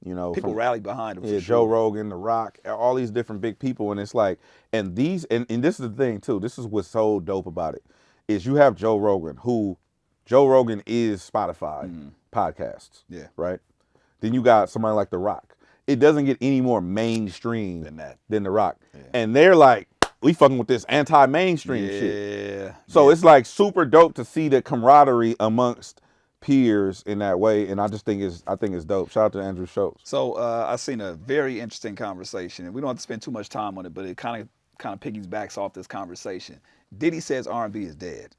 People rally behind him. Yeah, for Joe sure. Rogan, The Rock, all these different big people, and it's like, and this is the thing too. This is what's so dope about it, is you have Joe Rogan, who Joe Rogan is Spotify podcasts. Yeah. Right. Then you got somebody like The Rock. It doesn't get any more mainstream than The Rock, and they're like, we fucking with this anti-mainstream shit. So it's like super dope to see the camaraderie amongst peers in that way, and I think it's dope. Shout out to Andrew Schultz. So I seen a very interesting conversation, and we don't have to spend too much time on it, but it kind of piggybacks off this conversation. Diddy says R&B is dead.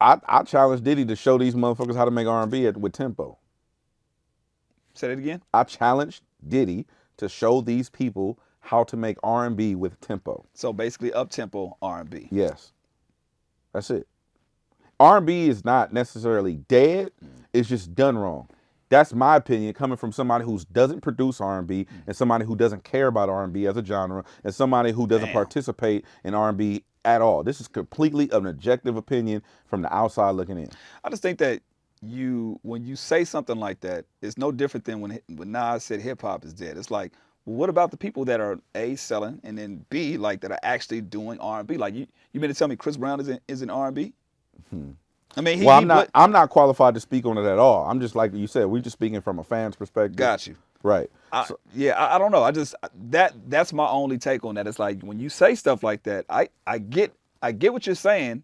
I challenge Diddy to show these motherfuckers how to make R&B with tempo. Say that again? I challenge Diddy to show these people how to make R&B with tempo. So basically up-tempo R&B. Yes. That's it. R&B is not necessarily dead. It's just done wrong. That's my opinion, coming from somebody who doesn't produce R&B and somebody who doesn't care about R&B as a genre and somebody who doesn't participate in R&B at all. This is completely an objective opinion from the outside looking in. I just think that when you say something like that, it's no different than when Nas said hip hop is dead. It's like, well, what about the people that are A, selling, and then B, like that are actually doing R&B? Like you mean to tell me Chris Brown isn't R&B? I mean, I'm not qualified to speak on it at all. I'm just like you said, we're just speaking from a fan's perspective. Got you. Right. I don't know. I just that's my only take on that. It's like when you say stuff like that, I get what you're saying,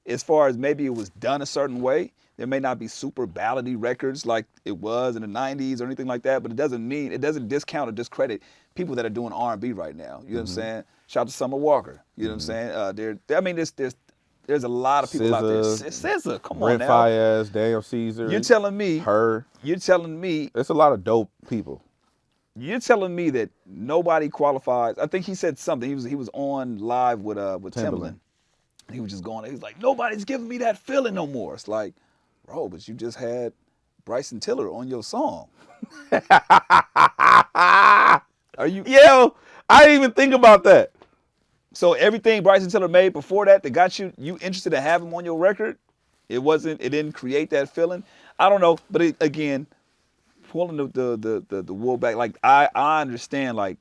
as far as maybe it was done a certain way. There may not be super ballady records like it was in the '90s or anything like that, but it doesn't discount or discredit people that are doing R&B right now. You know what I'm saying? Shout out to Summer Walker. You know what I'm saying? I mean, there's a lot of people out there. SZA, come on Brent now. Fayez, Daniel Caesar. You're telling me her. You're telling me There's a lot of dope people. You're telling me that nobody qualifies. I think he said something. He was on live with Timbaland. He was just going. He was like, nobody's giving me that feeling no more. It's like, bro, but you just had Bryson Tiller on your song. Are you? Yo, I didn't even think about that. So everything Bryson Tiller made before that got you interested in having him on your record, it didn't create that feeling. I don't know, but again, pulling the wool back, like I understand, like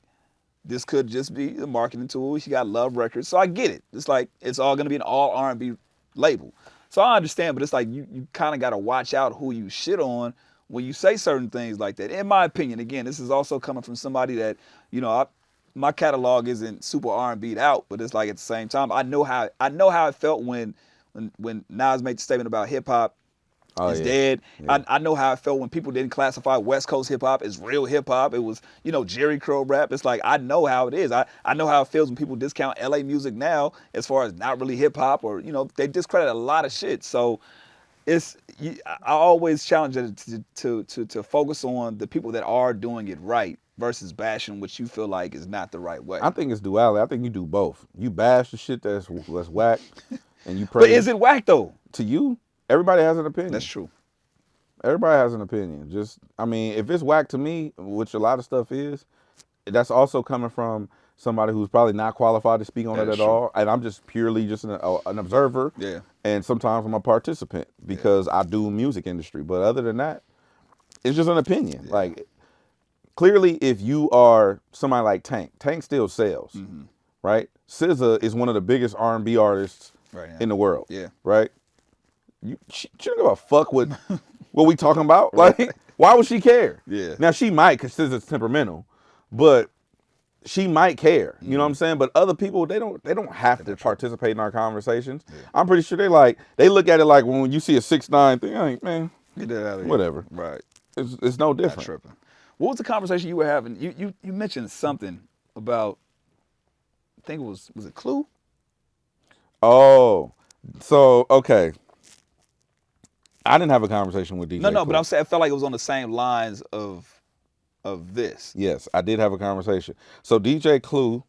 this could just be a marketing tool. She got Love Records, so I get it. It's like it's all gonna be an all R&B label, so I understand. But it's like you kind of got to watch out who you shit on when you say certain things like that. In my opinion, again, this is also coming from somebody that my catalog isn't super R&B'd out, but it's like at the same time, I know how it felt when Nas made the statement about hip hop is dead. Yeah. I know how it felt when people didn't classify West Coast hip hop as real hip hop. It was, Jerry Crow rap. It's like, I know how it is. I know how it feels when people discount LA music now as far as not really hip hop, or, they discredit a lot of shit. So I always challenge it to focus on the people that are doing it right versus bashing what you feel like is not the right way. I think it's duality. I think you do both. You bash the shit that's whack, and you praise. But is it whack though? To you, everybody has an opinion. That's true. Everybody has an opinion. If it's whack to me, which a lot of stuff is, that's also coming from somebody who's probably not qualified to speak on it at all. And I'm just purely just an observer. Yeah. And sometimes I'm a participant because I do music industry. But other than that, it's just an opinion. Yeah. Like, clearly, if you are somebody like Tank still sells, right? SZA is one of the biggest R&B artists in the world, right? She don't give a fuck what we talking about. Like, why would she care? Yeah. Now, she might, because SZA's temperamental, but she might care. You know what I'm saying? But other people, they don't have to participate in our conversations. Yeah. I'm pretty sure they look at it like when you see a 6ix9ine thing, like, man, get that out of here. Whatever. Right. It's no different. Not tripping. What was the conversation you were having? You mentioned something about, I think was it Clue? Oh, so okay. I didn't have a conversation with DJ. No, Clue. But I'm saying I felt like it was on the same lines of this. Yes, I did have a conversation. So DJ Clue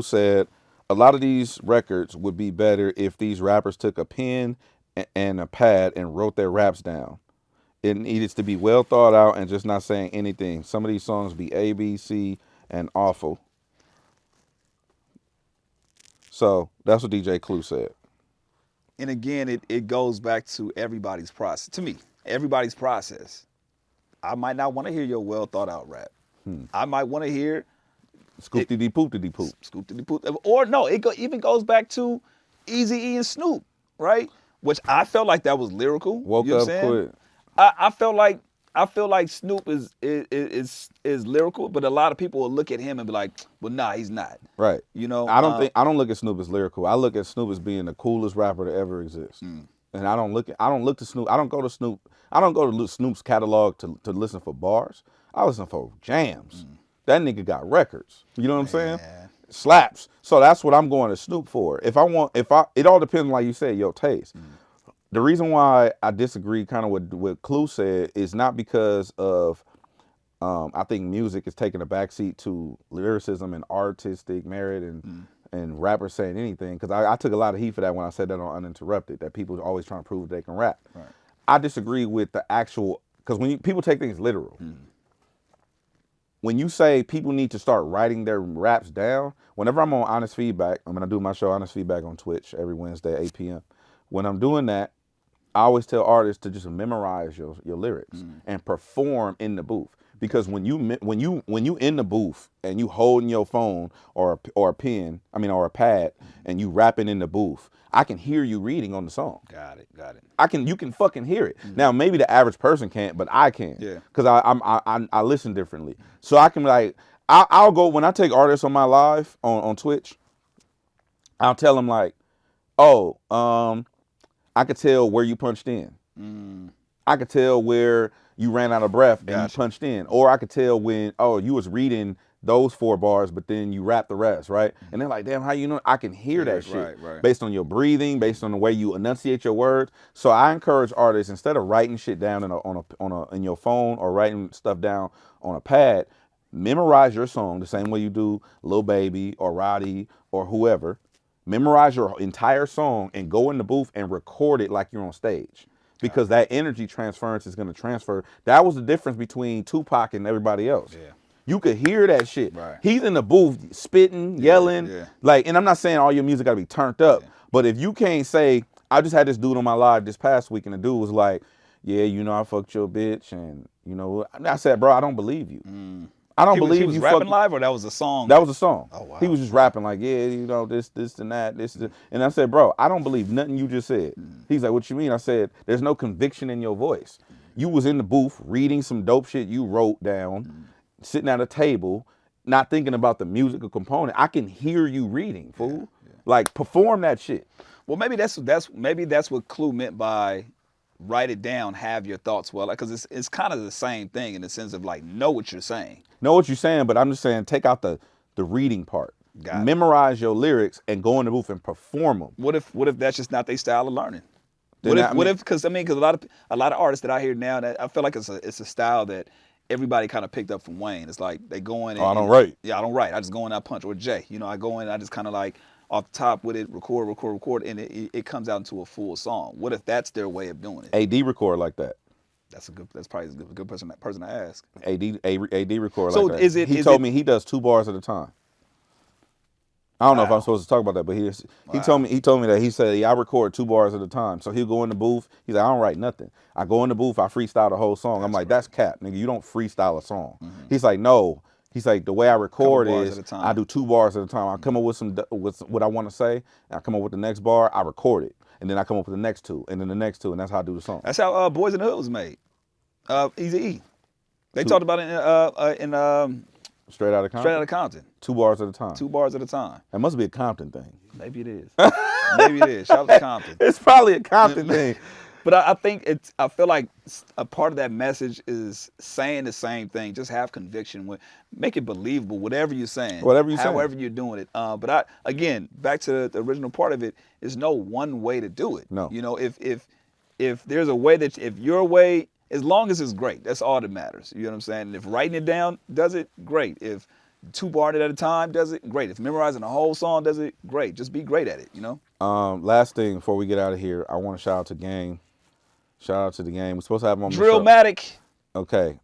said a lot of these records would be better if these rappers took a pen and a pad and wrote their raps down. It needs to be well thought out and just not saying anything. Some of these songs be A, B, C, and awful. So that's what DJ Clue said. And again, it goes back to everybody's process. To me, everybody's process. I might not want to hear your well thought out rap. I might want to hear Scoop-de-dee-poop-de-dee-poop. Scoop-de-dee-poop. Or no, even goes back to Eazy-E and Snoop, right? Which I felt like that was lyrical. Woke up quick. I feel like Snoop is lyrical, but a lot of people will look at him and be like, well, nah, he's not. Right. I don't look at Snoop as lyrical. I look at Snoop as being the coolest rapper to ever exist. And I don't look to Snoop. I don't go to Snoop's catalog to listen for bars. I listen for jams. That nigga got records. You know what I'm saying? Slaps. So that's what I'm going to Snoop for. It all depends, like you said, your taste. The reason why I disagree kind of with what Clue said is not because of, I think music is taking a backseat to lyricism and artistic merit and rappers saying anything. Because I took a lot of heat for that when I said that on Uninterrupted, that people are always trying to prove they can rap. Right. I disagree with the actual, because when people take things literal, when you say people need to start writing their raps down, whenever I'm on Honest Feedback, I'm going to do my show Honest Feedback on Twitch every Wednesday at 8 p.m. When I'm doing that, I always tell artists to just memorize your lyrics and perform in the booth. Because when you in the booth and you holding your phone or a pen, or a pad, and you rapping in the booth, I can hear you reading on the song. Got it. You can fucking hear it. Now maybe the average person can't, but I can. Yeah. Because I listen differently. So I can I'll go when I take artists on my live on Twitch. I'll tell them like, Oh, I could tell where you punched in. I could tell where you ran out of breath and you Gotcha. punched in. Or I could tell when, oh, you was reading those 4 bars, but then you rapped the rest, right? And they're like, damn, how you know? I can hear that shit Right. based on your breathing, based on the way you enunciate your words. So I encourage artists, instead of writing shit down in your phone or writing stuff down on a pad, memorize your song the same way you do Lil Baby or Roddy or whoever. Memorize your entire song and go in the booth and record it like you're on stage, because that energy transference is going to transfer. That was the difference between Tupac and everybody else. Yeah. You could hear that shit. Right. He's in the booth spitting, yelling, yeah. like, and I'm not saying all your music got to be turned up, but if you can't say, I just had this dude on my live this past week, and the dude was like, yeah, you know, I fucked your bitch, and you know, I said, bro, I don't believe you. I don't believe he was you rapping fucked. live, or that was a song? That was a song. Oh, wow. He was just rapping like, yeah, you know, this and that, this. And I said, bro, I don't believe nothing you just said. He's like, what you mean? I said, there's no conviction in your voice. You was in the booth reading some dope shit you wrote down, sitting at a table, not thinking about the musical component. I can hear you reading, fool. Like, perform that shit. Well, maybe that's what Clue meant by write it down, have your thoughts well, because it's kind of the same thing in the sense of like know what you're saying. Know what you're saying, but I'm just saying take out the reading part. Got it. Memorize your lyrics and go in the booth and perform them. What if that's just not their style of learning? Then What if because a lot of artists that I hear now, that I feel like it's a style that everybody kind of picked up from Wayne. It's like they go in and, I don't write. Yeah, I don't write. I just go in, I punch. Or Jay, you know, I go in, I just kind of like off the top with it, record, and it comes out into a full song. What if that's their way of doing it? AD record like that. That's probably a good person to ask. AD record So like that. He is told it- me he does 2 bars at a time. I don't know if I'm supposed to talk about that, but he told me that he said, yeah, I record 2 bars at a time. So he'll go in the booth. He's like, I don't write nothing. I go in the booth, I freestyle the whole song. I'm like, that's cap, nigga. You don't freestyle a song. He's like, no. He's like, the way I record bars is at a time. I do 2 bars at a time. I come up with what I want to say, and I come up with the next bar. I record it, and then I come up with the next 2, and then the next 2, and that's how I do the song. That's how Boys in the Hood was made. Eazy-E. They talked about it in Straight out of Compton. Straight Outta Compton. 2 bars at a time. 2 bars at a time. That must be a Compton thing. Maybe it is. Maybe it is. Shout out to Compton. It's probably a Compton thing. But I think I feel like a part of that message is saying the same thing. Just have conviction. Make it believable. Whatever you're saying. However you're doing it. But again, back to the original part of it, there's no one way to do it. No. You know, if there's a way if your way, as long as it's great, that's all that matters. You know what I'm saying? And if writing it down does it, great. If 2 bars at a time does it, great. If memorizing a whole song does it, great. Just be great at it, you know? Last thing before we get out of here, I want to shout out to Game. Shout out to the Game. We're supposed to have him on the show. Drillmatic. Okay.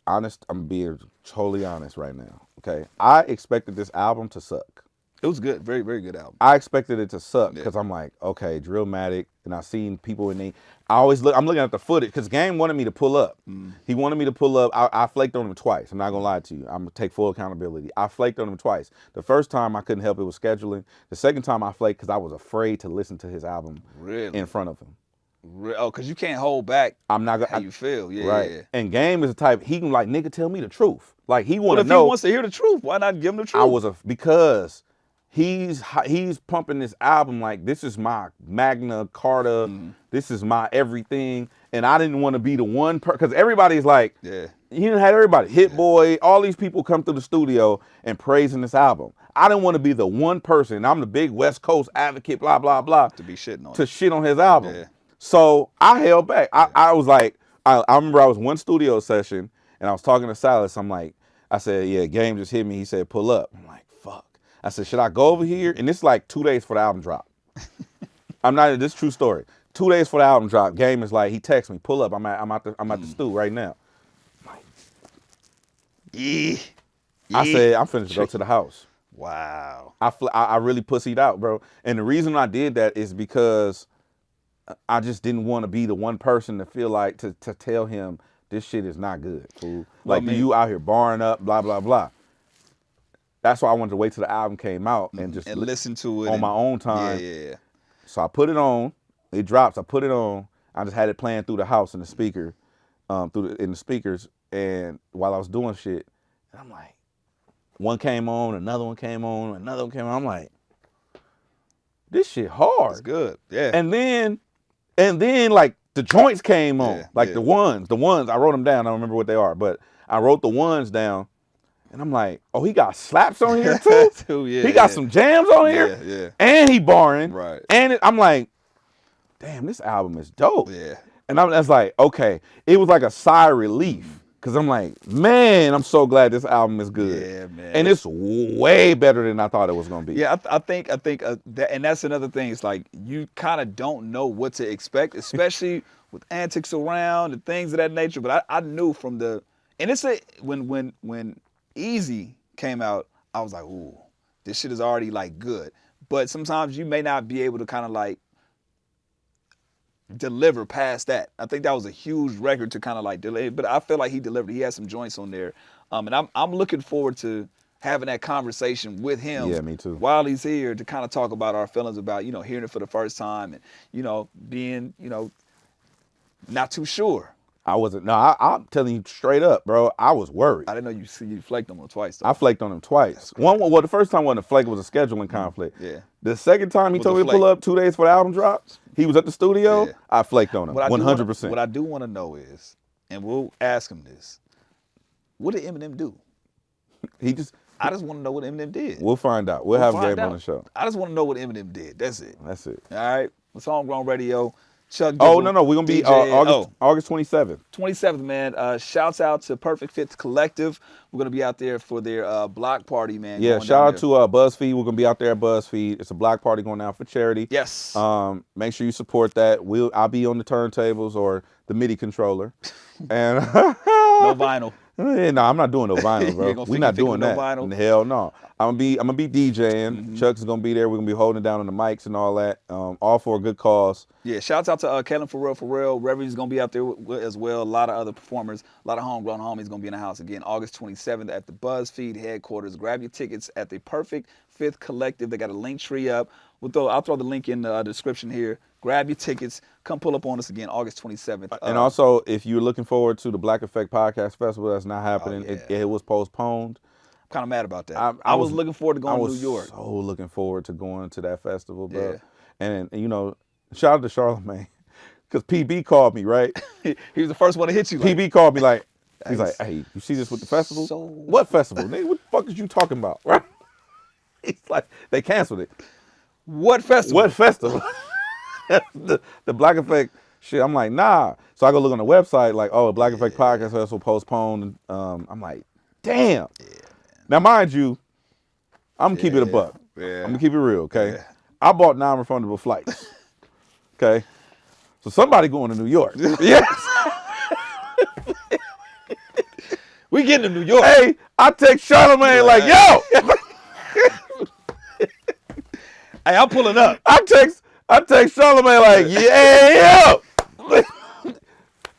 I'm being totally honest right now. Okay. I expected this album to suck. It was good. Very, very good album. I expected it to suck because I'm like, okay, Drillmatic, and I've seen people I'm looking at the footage because Game wanted me to pull up. He wanted me to pull up. I flaked on him twice. I'm not gonna lie to you. I'm gonna take full accountability. I flaked on him twice. The first time I couldn't help it was scheduling. The second time I flaked because I was afraid to listen to his album in front of him. Oh, because you can't hold back I'm not gonna how you feel. Yeah, right. yeah. And Game is the type, he can like, nigga, tell me the truth. Like he Well, wanna if know. he wants to hear the truth, why not give him the truth? Because he's pumping this album like this is my Magna Carta, this is my everything, and I didn't want to be the one because everybody's like, Yeah. he didn't have everybody, Hit Boy, all these people come through the studio and praising this album. I didn't want to be the one person. I'm the big West Coast advocate, blah blah blah, To be shitting on to it. shit on his album. Yeah. So I held back. I was like, I remember I was one studio session and I was talking to Silas. I said, yeah, Game just hit me. He said, pull up. I'm like, fuck. I said, should I go over here? And it's like 2 days for the album drop. This is true story. 2 days for the album drop, Game is like, he texts me, pull up. I'm at the stew right now. I'm like, Yeah. I said, I'm finna go to the house. Wow. I really pussied out, bro. And the reason I did that is because I just didn't want to be the one person to feel like to tell him this shit is not good, fool. Like you out here barring up, blah blah blah. That's why I wanted to wait till the album came out and just listen to it on my own time. Yeah. So I put it on. It drops. I put it on. I just had it playing through the house in the speaker, in the speakers. And while I was doing shit, and I'm like, one came on, another one came on, another one came on. I'm like, this shit hard. It's good. Yeah. And then like the joints came on, the ones. I wrote them down. I don't remember what they are, but I wrote the ones down, and I'm like, oh, he got slaps on here too. He got some jams on here, and he barring, right? And I'm like, damn, this album is dope. Yeah. And I was like, okay, it was like a sigh of relief. Cause I'm like, man, I'm so glad this album is good. Yeah, man. And it's way better than I thought it was gonna be. Yeah, I think that, and that's another thing. It's like you kind of don't know what to expect, especially with antics around and things of that nature. But I knew from the, and it's when Easy came out, I was like, ooh, this shit is already like good. But sometimes you may not be able to kind of like deliver past that. I think that was a huge record to kind of like delay, but I feel like he delivered. He had some joints on there, and I'm looking forward to having that conversation with him. Yeah, me too. While he's here to kind of talk about our feelings about hearing it for the first time and being not too sure. I wasn't. No, I'm telling you straight up, bro. I was worried. I didn't know you flaked on him twice. Though. I flaked on him twice. The first time wasn't a flake, it was a scheduling conflict. Yeah. The second time he told me to pull up 2 days before the album drops, he was at the studio. Yeah. I flaked on him 100%. What I do want to know is, and we'll ask him this: what did Eminem do? I just want to know what Eminem did. We'll find out. We'll have Gabe on the show. I just want to know what Eminem did. That's it. That's it. All right. It's Homegrown Radio. Chuck Dizzle. Oh, no. We're going to be August 27th. 27th, man. Shouts out to Perfect Fits Collective. We're going to be out there for their block party, man. Yeah, shout out to BuzzFeed. We're going to be out there at BuzzFeed. It's a block party going down for charity. Yes. Make sure you support that. I'll be on the turntables or the MIDI controller. And no vinyl. Yeah, no, I'm not doing no vinyl, bro. We're not doing that. No hell no. I'm gonna be DJing. Mm-hmm. Chuck's gonna be there. We're gonna be holding it down on the mics and all that. All for a good cause. Yeah, shouts out to Kellen For Real. Reveille's gonna be out there as well. A lot of other performers, a lot of homegrown homies gonna be in the house again. August 27th at the BuzzFeed headquarters. Grab your tickets at the Perfect Fifth Collective. They got a link tree up. I'll throw the link in the description here. Grab your tickets. Come pull up on us again, August 27th. And also, if you're looking forward to the Black Effect Podcast Festival, that's not happening. It was postponed. I'm kind of mad about that. I was looking forward to going to New York. I was so looking forward to going to that festival, bro. Yeah. And shout out to Charlamagne, because PB called me, right? He was the first one to hit you. PB called me like, he's like, hey, you see this with the festival? What festival? Nigga, what the fuck is you talking about? Right? He's like, they canceled it. What festival? What festival? the Black Effect shit. I'm like, nah. So I go look on the website, like, oh, Black Effect Podcast Festival postponed. I'm like, damn. Yeah, now, mind you, I'm gonna keep it a buck. Yeah. I'm gonna keep it real, okay? Yeah. I bought non-refundable flights. Okay? So somebody going to New York. Yes. We getting to New York. Hey, I text Charlamagne like, yo. Hey, I'm pulling up. I text Charlamagne like, yeah.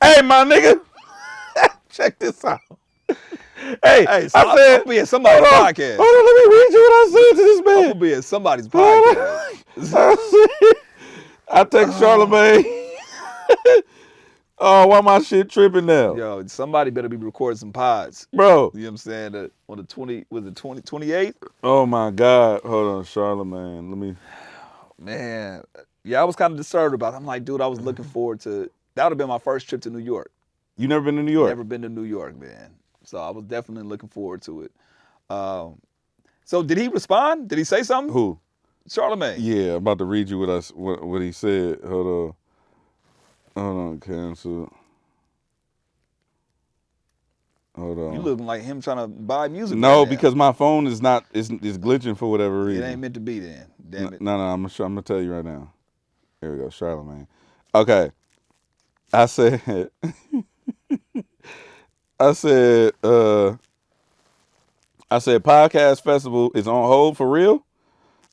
Hey, my nigga. Check this out. Hey, so I said, I'll be at somebody's podcast. Hold on, let me read you what I said to this man. I'm going to be at somebody's podcast. I text Charlamagne. Oh, why my shit tripping now? Yo, somebody better be recording some pods. Bro. You know what I'm saying? On the 28th? Oh, my God. Hold on, Charlamagne. Let me. Man. Yeah, I was kind of disturbed about it. I'm like, dude, I was looking forward to, that would have been my first trip to New York. You never been to New York? Never been to New York, man. So I was definitely looking forward to it. So did he respond? Did he say something? Who? Charlamagne. Yeah, I'm about to read you what he said. Hold on, cancel. Hold on. You looking like him trying to buy music. No, right because my phone is glitching for whatever reason. It ain't meant to be then. Damn it. No, I'm gonna tell you right now. Here we go, Charlamagne. Okay. I said podcast festival is on hold for real.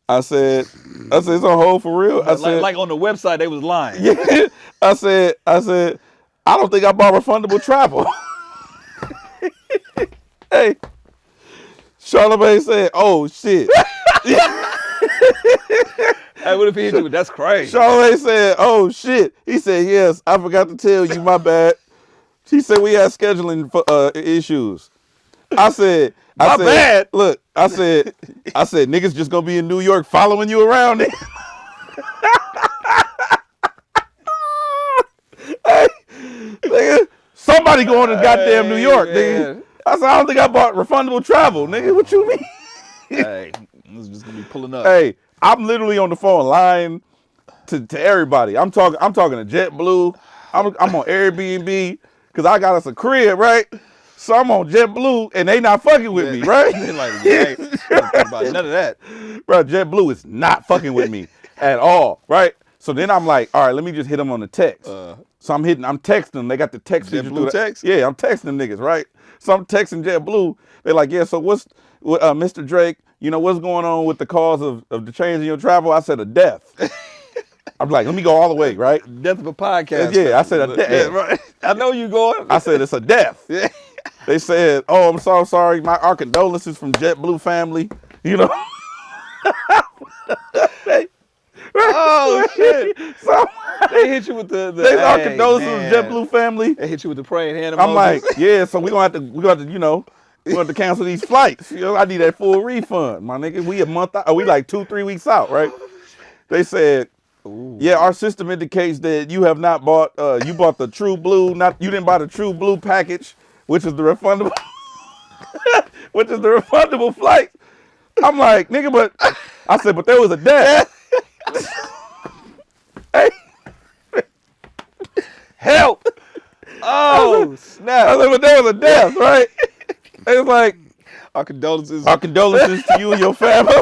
I said it's on hold for real. I said like on the website they was lying. Yeah. I said I don't think I bought refundable travel. Hey, Charlamagne said, "Oh shit." Hey, what if he hit you? That's crazy. Charlamagne said, "Oh shit." He said, "Yes, I forgot to tell you. My bad." He said we had scheduling issues. I said, bad. Look, I said, niggas just gonna be in New York following you around. Everybody going to goddamn New York, nigga. man. I said, I don't think I bought refundable travel, nigga. What you mean? Hey, this is just gonna be pulling up. Hey, I'm literally on the phone lying to everybody. I'm talking to JetBlue. I'm on Airbnb because I got us a crib, right? So I'm on JetBlue and they not fucking with me, right? They like, yeah, about none of that. Bro, JetBlue is not fucking with me at all, right? So then I'm like, all right, let me just hit them on the text. So I'm texting them. They got the text feature. JetBlue text? Yeah, I'm texting them niggas, right? So I'm texting JetBlue. They're like, yeah, so what's, Mr. Drake, what's going on with the cause of the change in your travel? I said a death. I'm like, let me go all the way, right? Death of a podcast. Yeah, I said a death. Yeah, right. I know you going. I said it's a death. Yeah. They said, oh, I'm so sorry. Our condolences from JetBlue family. Oh shit! So They hit you with the our hey, condolences man. from JetBlue family. They hit you with the praying hand. I'm emojis. like, yeah. So we gonna have to, we have to cancel these flights. I need that full refund, my nigga. We a month out. We like 2-3 weeks out, right? They said, yeah, our system indicates that you have not bought. You bought the True Blue. You didn't buy the True Blue package, which is the refundable, flight. I'm like, nigga, but I said, but there was a death. Hey, help! Oh snap! I said, but there was a death, right? It's like, Our condolences. to you and your family.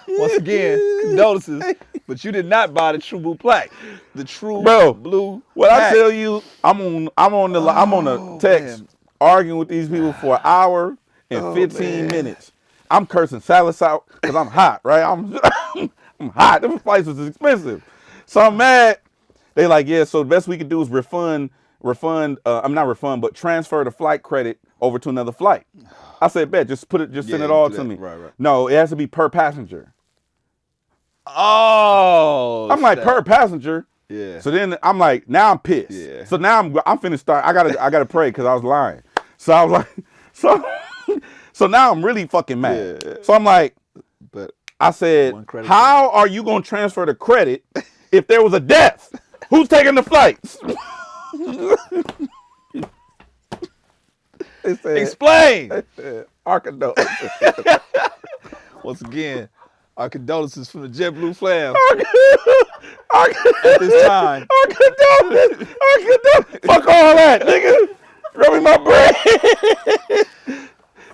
Once again, condolences. But you did not buy the True Blue plaque. The True Blue. What plaque. I tell you, I'm on the text man. arguing with these people for an hour and 15 minutes. I'm cursing salads out because I'm hot, right? I'm hot. Them flights was expensive. So I'm mad. They like, yeah, so the best we could do is but transfer the flight credit over to another flight. I said, bet, just send it all to me. Right. No, it has to be per passenger. Oh. I'm like, per passenger? Yeah. So then I'm like, now I'm pissed. Yeah. So now I'm finna start. I gotta pray because I was lying. So I was like, so now I'm really fucking mad. Yeah. So I'm like, But I said, how are you gonna transfer the credit if there was a death? Who's taking the flights? They said, explain. our condolences. Once again, our condolences from the JetBlue fam. At this time. Our condolences. Fuck all that, nigga. Rubbing my brain.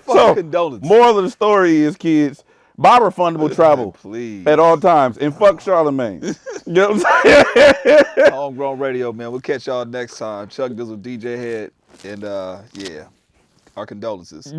So, condolences. moral of the story is, kids, buy refundable travel Please. at all times and fuck Charlemagne. You know what I'm saying? Homegrown Radio, man. We'll catch y'all next time. Chuck Dizzle DJ HED. And yeah, our condolences.